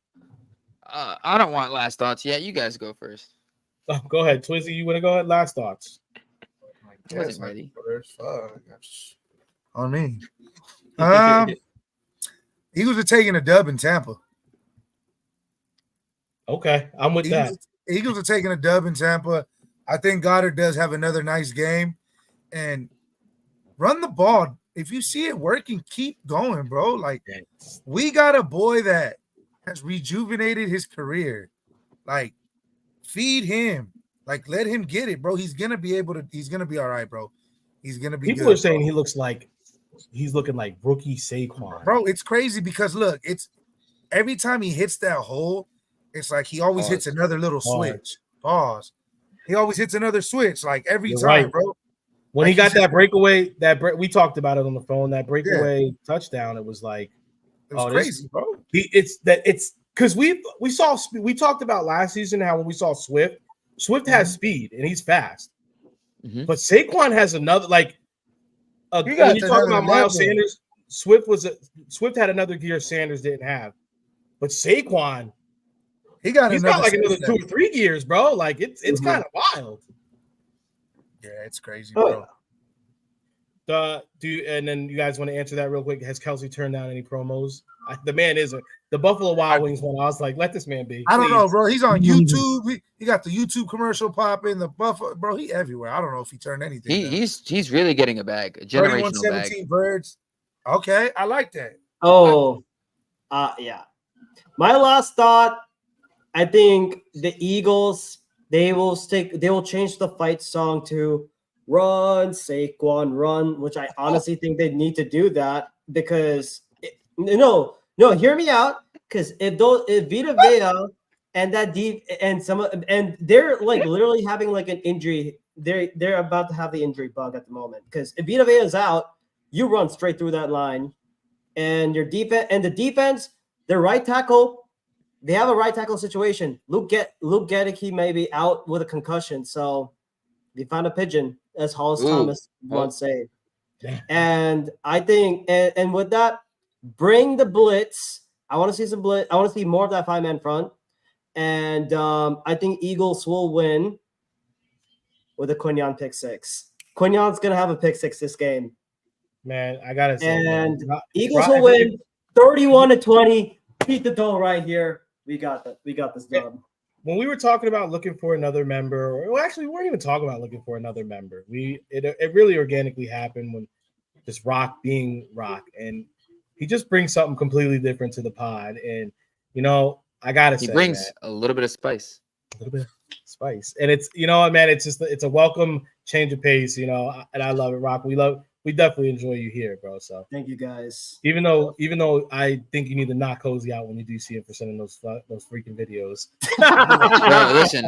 I don't want last thoughts yet. You guys go first. Oh, go ahead, Twizzy. You want to go ahead? Last thoughts. I wasn't ready. On me. Eagles are taking a dub in Tampa. Okay, I'm with that. Eagles are taking a dub in Tampa. I think Goddard does have another nice game. And run the ball. If you see it working, keep going, bro. Like, we got a boy that has rejuvenated his career. Like, feed him. Like, let him get it, bro. He's going to be all right, bro. He's going to be People good, are saying bro. he's looking like rookie Saquon. Bro, it's crazy because, look, it's every time he hits that hole, it's like he always hits another little switch. Pause. He always hits another switch, like every time, right, bro. When he got that breakaway, we talked about it on the phone. That breakaway touchdown, it was like, it was crazy, bro. It's because we talked about last season how when we saw Swift has speed and he's fast, but Saquon has another when you talk about Miles Sanders, Swift had another gear Sanders didn't have, but Saquon he's got like another 2 or 3 gears, bro. Like it's kind of wild. Yeah, it's crazy, bro. And then you guys want to answer that real quick? Has Kelce turned down any promos? The man isn't. The Buffalo Wild Wings one, I was like, let this man be. I don't know, bro. He's on YouTube. He got the YouTube commercial popping. The Buffalo, bro. He everywhere. I don't know if he turned anything. He's really getting a bag, a generational bag. 17 birds. Okay, I like that. Oh, yeah. My last thought. I think the Eagles. They will change the fight song to "Run, Saquon, Run," which I honestly think they need to do that because no, hear me out. Because if Vita Vea and that deep and they're like literally having like an injury, they're about to have the injury bug at the moment. Because if Vita Vea is out, you run straight through that line, and your defense and the defense, their right tackle, they have a right tackle situation. Luke Gedeke may be out with a concussion, so they found a pigeon, as Hollis Thomas once said. And I think, and with that, bring the blitz. I want to see some blitz. I want to see more of that 5-man front. And I think Eagles will win with a Quinyon pick 6. Quinyon's going to have a pick 6 this game. Man, I got to say. And Eagles will win 31-20. Keep the dough right here. We got that. We got this dub. When we were talking about looking for another member, well, actually, we weren't even talking about looking for another member. It really organically happened when just Rock being Rock, and he just brings something completely different to the pod. And I gotta say, he brings a little bit of spice. A little bit of spice, and it's man, it's a welcome change of pace, and I love it, Rock. We definitely enjoy you here, bro. So thank you guys. Even though I think you need to knock Cozy out when you do see him for sending those freaking videos. Bro, listen,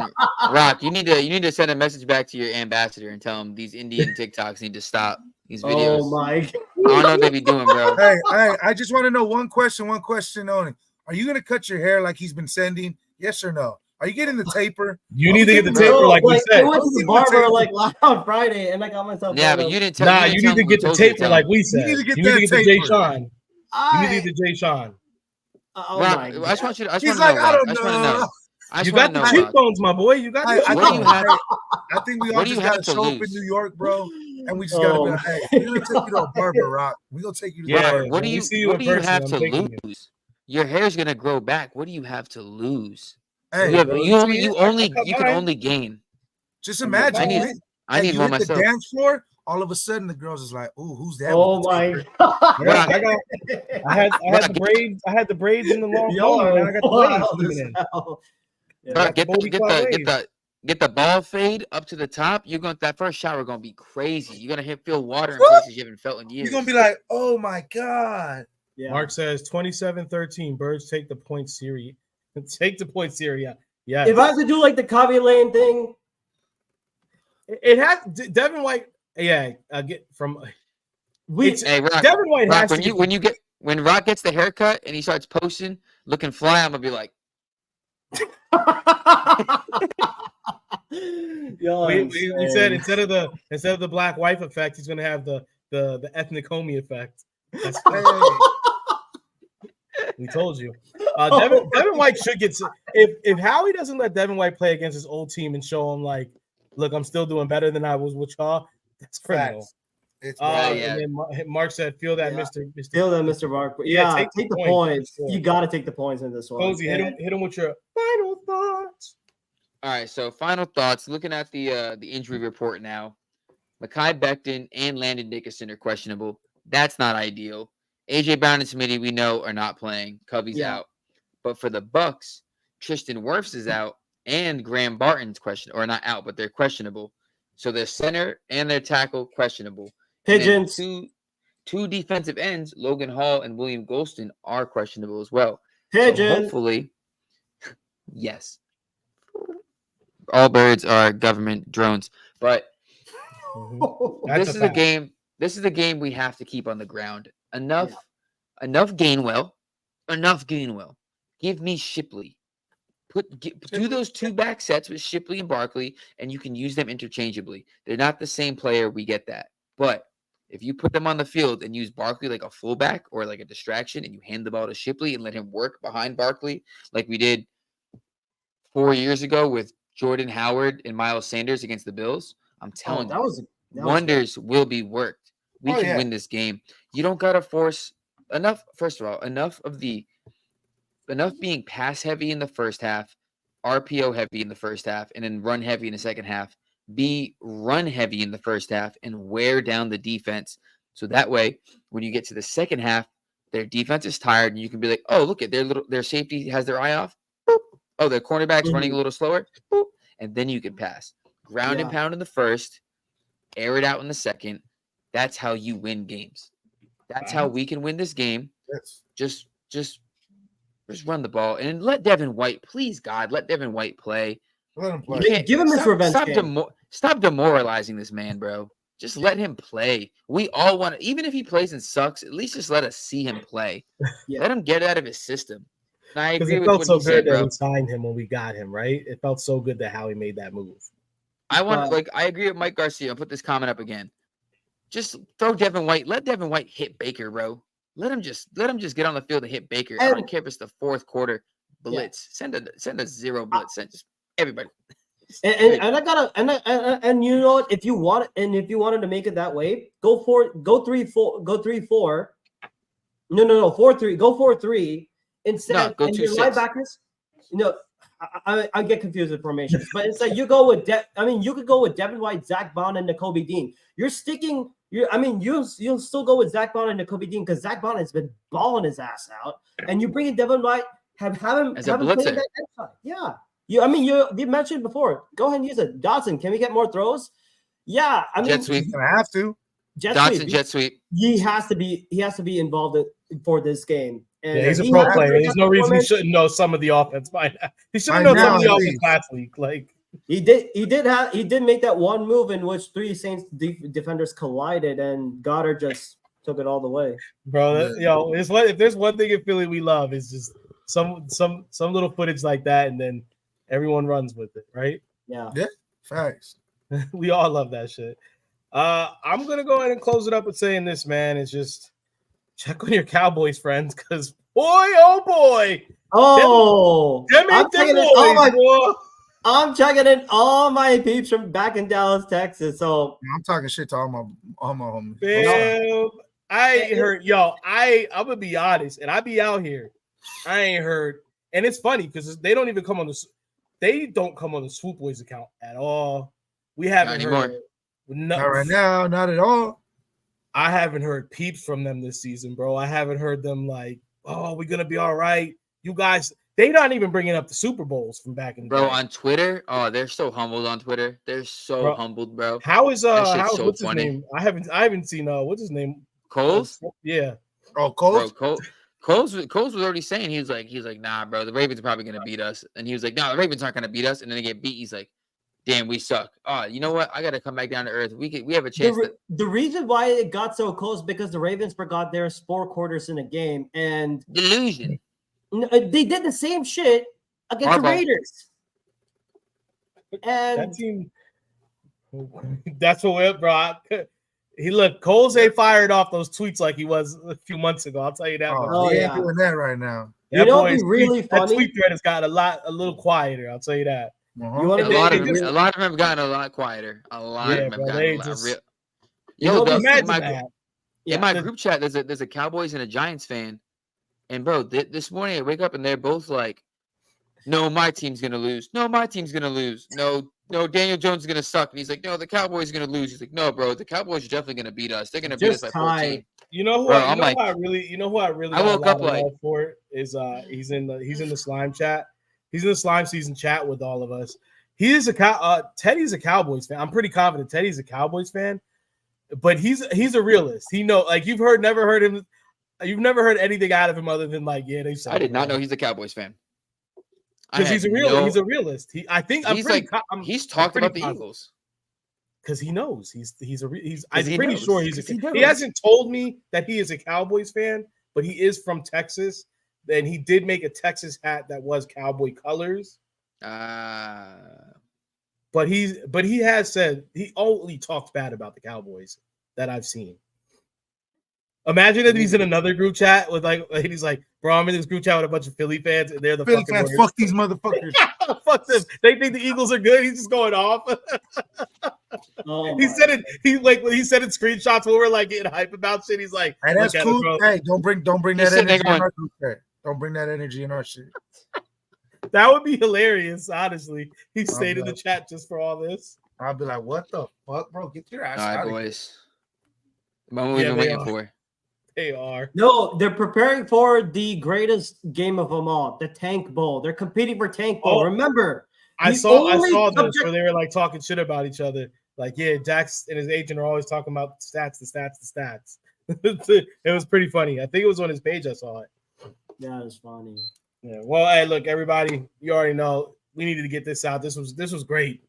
Rock, you need to send a message back to your ambassador and tell him these Indian TikToks need to stop these videos. Oh my! I don't know what they be doing, bro. Hey, I just want to know one question only. Are you gonna cut your hair like he's been sending? Yes or no? Are you getting the taper? You need to get the taper, like we said. I went to the barber on Friday, and I got myself. Yeah, but you didn't tell. Nah, you need to get the taper, like we said. You need to get the Jay Sean. You need to get the Jay Sean. Oh Rock, my God. I just want you to. He's like, I don't know. You got the cheekbones, my boy. You got. I think we all just got to show up in New York, bro, and we just got to be like, hey, we're gonna take you to a barber, Rock. We gonna take you to the barber. What do you have to lose? Your hair's gonna grow back. What do you have to lose? Hey, you can only gain. Just imagine. I need more myself. The dance floor. All of a sudden, the girls is like, "Ooh, who's that?" Oh my God! I had the braids. I had the braids in the long hair. I got the braids. Get the ball fade up to the top. You're going that first shower gonna be crazy. You're gonna feel water in places you haven't felt in years. You're gonna be like, "Oh my God!" Yeah. Mark says 27-13. Birds take the point series. Take the point series. Yeah. If I have to do like the Kaveh Lane thing, it has Devin White. Yeah, get from. Hey, Rock, Devin White Rock, has when Rock gets the haircut and he starts posting, looking fly, I'm gonna be like. We said instead of the black wife effect, he's gonna have the ethnic homie effect. That's we told you. Devin White should get if Howie doesn't let Devin White play against his old team and show him like, look, I'm still doing better than I was with y'all. That's criminal. It's And then Mark said, "Feel that, Mr. Feel that, Mr. Mark. Yeah, take the points. Sure. You got to take the points in this one. Cozy, hit him with your final thoughts. All right, so final thoughts. Looking at the injury report now, Mekhi Becton and Landon Dickerson are questionable. That's not ideal. AJ Brown and Smitty, we know, are not playing. Covey's out. But for the Bucks, Tristan Wirfs is out, and Graham Barton's not out, but they're questionable. So their center and their tackle questionable. Pigeons. Two defensive ends, Logan Hall and William Golston, are questionable as well. Pigeons. So hopefully, yes. All birds are government drones, but this is a game. This is a game we have to keep on the ground. Enough Gainwell. Give me Shipley. Do those two back sets with Shipley and Barkley, and you can use them interchangeably. They're not the same player. We get that. But if you put them on the field and use Barkley like a fullback or like a distraction, and you hand the ball to Shipley and let him work behind Barkley, like we did 4 years ago with Jordan Howard and Miles Sanders against the Bills, I'm telling you, wonders will be worked. We can win this game. You don't gotta force enough. First of all, enough being pass heavy in the first half, RPO heavy in the first half, and then run heavy in the second half. Be run heavy in the first half and wear down the defense. So that way, when you get to the second half, their defense is tired, and you can be like, "Oh, look at their safety has their eye off. Boop. Oh, their cornerback's running a little slower." Boop. And then you can pass. Ground and pound in the first, air it out in the second. That's how you win games. That's how we can win this game. Just run the ball and let Devin White, please God, let Devin White play. Let him play. Give him this revenge game. Stop demoralizing this man, bro. Just let him play. We all want to, even if he plays and sucks, at least just let us see him play. Yeah. Let him get it out of his system. And I Because agree it with felt what so he good said, that bro. we signed him when we got him, right? It felt so good that Howie made that move. I want, But- I agree with Mike Garcia. I'll put this comment up again. Just throw Devin White. Let Devin White hit Baker, bro. Let him just get on the field and hit Baker. I don't And- care if it's the fourth quarter blitz. Send a zero blitz. Send just everybody. And I gotta and you know what? If you wanted to make it that way, go 3-4. No, 4-3. Go 4-3 instead. go And your 2-6. linebackers. I get confused with formations, but instead you go with you could go with Devin White, Zach Bond, and Nakobe Dean. You'll still go with Zach Bond and Nakobe Dean because Zach Bond has been balling his ass out, and you bring in Devin White, have him As a have him play blitzer. that inside. Yeah. You mentioned before. Go ahead and use it. Dotson, can we get more throws? Yeah, Jet sweep. He's gonna have to. Dotson jet sweep. He has to be involved for this game. And Yeah, he's a he pro has player. to There's no reason he performance. shouldn't know some of the offense by now. He should have By known some of the now, at offense least. last week. Like He did make that one move in which three Saints defenders collided and Goddard just took it all the way. Bro, if there's one thing in Philly we love is just some little footage like that, and then everyone runs with it, right? Yeah. Facts. We all love that shit. I'm gonna go ahead and close it up with saying this, man. It's just check on your Cowboys friends, because boy, oh boy, Oh, them I'm ain't them checking boys, in boy. I'm checking in all my peeps from back in Dallas, Texas. So I'm talking shit to all my homies. Fam, I ain't heard, I'm gonna be honest, and I be out here. I ain't heard, and it's funny because they don't come on the Swoop Boys account at all. We haven't heard Not right now, not at all. I haven't heard peeps from them this season, bro. I haven't heard them like, oh, we're gonna be all right. You guys, they not even bringing up the Super Bowls from back in the Bro, day. on Twitter, they're so humbled on Twitter. They're so humbled, bro. How is That shit's so what's funny. his name? I haven't seen what's his name? Coles? Yeah. Oh, Coles? Bro, Coles was already saying he was like, nah, bro, the Ravens are probably gonna beat us. And he was like, no, the Ravens aren't gonna beat us. And then they get beat. He's like, damn, we suck. Oh, you know what? I gotta come back down to earth. We have a chance. the reason why it got so close because the Ravens forgot their 4 quarters in a game, and Delusion. they did the same shit against the Harbaugh. Raiders. And That team, that's what, bro. Coles ain't fired off those tweets like he was a few months ago. I'll tell you that. Oh, much. he ain't doing that right now. You know what'd boy's be really that funny? tweet thread has gotten a little quieter. I'll tell you that. Uh-huh. You want A to lot they of just- them have gotten a lot quieter. A lot of them have bro, gotten they a lot just- real. You know, Yo, Imagine that. in my group chat, there's a Cowboys and a Giants fan, and bro, this morning I wake up and they're both like, "No, my team's gonna lose. No, my team's gonna lose. No, Daniel Jones is gonna suck." And he's like, "No, the Cowboys are gonna lose." He's like, "No, bro, the Cowboys are definitely gonna beat us. They're gonna beat us Just by 14." You know who? Bro, I I'm like- really. I got a woke lot up of like- love for is he's in the slime chat. He's in the slime season chat with all of us. He is Teddy's a Cowboys fan. I'm pretty confident Teddy's a Cowboys fan, but he's a realist. He like you've never heard him. You've never heard anything out of him other than like, yeah, they suck. I did not know he's a Cowboys fan. Because he's a realist. He's talked about the Eagles. Because he knows I'm he pretty knows. sure He knows. he hasn't told me that he is a Cowboys fan, but he is from Texas. And he did make a Texas hat that was Cowboy colors. But he has said he only talks bad about the Cowboys that I've seen. Imagine if he's in another group chat with he's like, bro, I'm in this group chat with a bunch of Philly fans, and they're the Philly fucking fans, worst. fuck these motherfuckers. Fuck them. They think the Eagles are good. He's just going off. oh He my said it. When he said it screenshots when we're like getting hype about shit. He's like, Hey, that's "Look at it, cool. bro." Hey, don't bring that sitting there energy in going- our group chat. Don't bring that energy in our shit. That would be hilarious. Honestly, he stayed in the bad. chat just for all this. I'll be like, what the fuck, bro? Get your ass All right, out of here. boys. The moment we've Yeah, been they waiting are. for. They are. No, they're preparing for the greatest game of them all, the Tank Bowl. They're competing for Tank Bowl. Oh, Remember, I the saw only this subject- where they were like talking shit about each other. Like, yeah, Jax and his agent are always talking about the stats. It was pretty funny. I think it was on his page. I saw it. That is funny. Yeah. Well, hey, look, everybody, you already know we needed to get this out. This was great.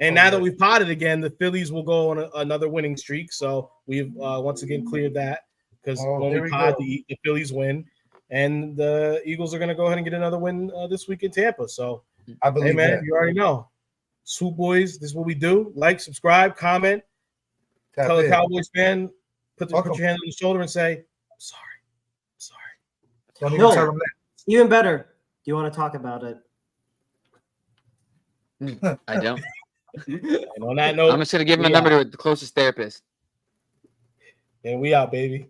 And Oh, now yeah. that we've potted again, the Phillies will go on another winning streak. So we've once again cleared that because Oh, when there we we pod, go. the Phillies win, and the Eagles are going to go ahead and get another win this week in Tampa. So, I believe hey, man, that. you already know. Swoop Boys, this is what we do. Like, subscribe, comment, Tap tell a in. Cowboys fan, put Fuck your 'em. hand on the shoulder and say, I'm sorry. I'm sorry. Don't even No. tell them that. Even better. Do you want to talk about it? I don't. And on that note, I'm just gonna give him a we number out. to the closest therapist. And we out, baby.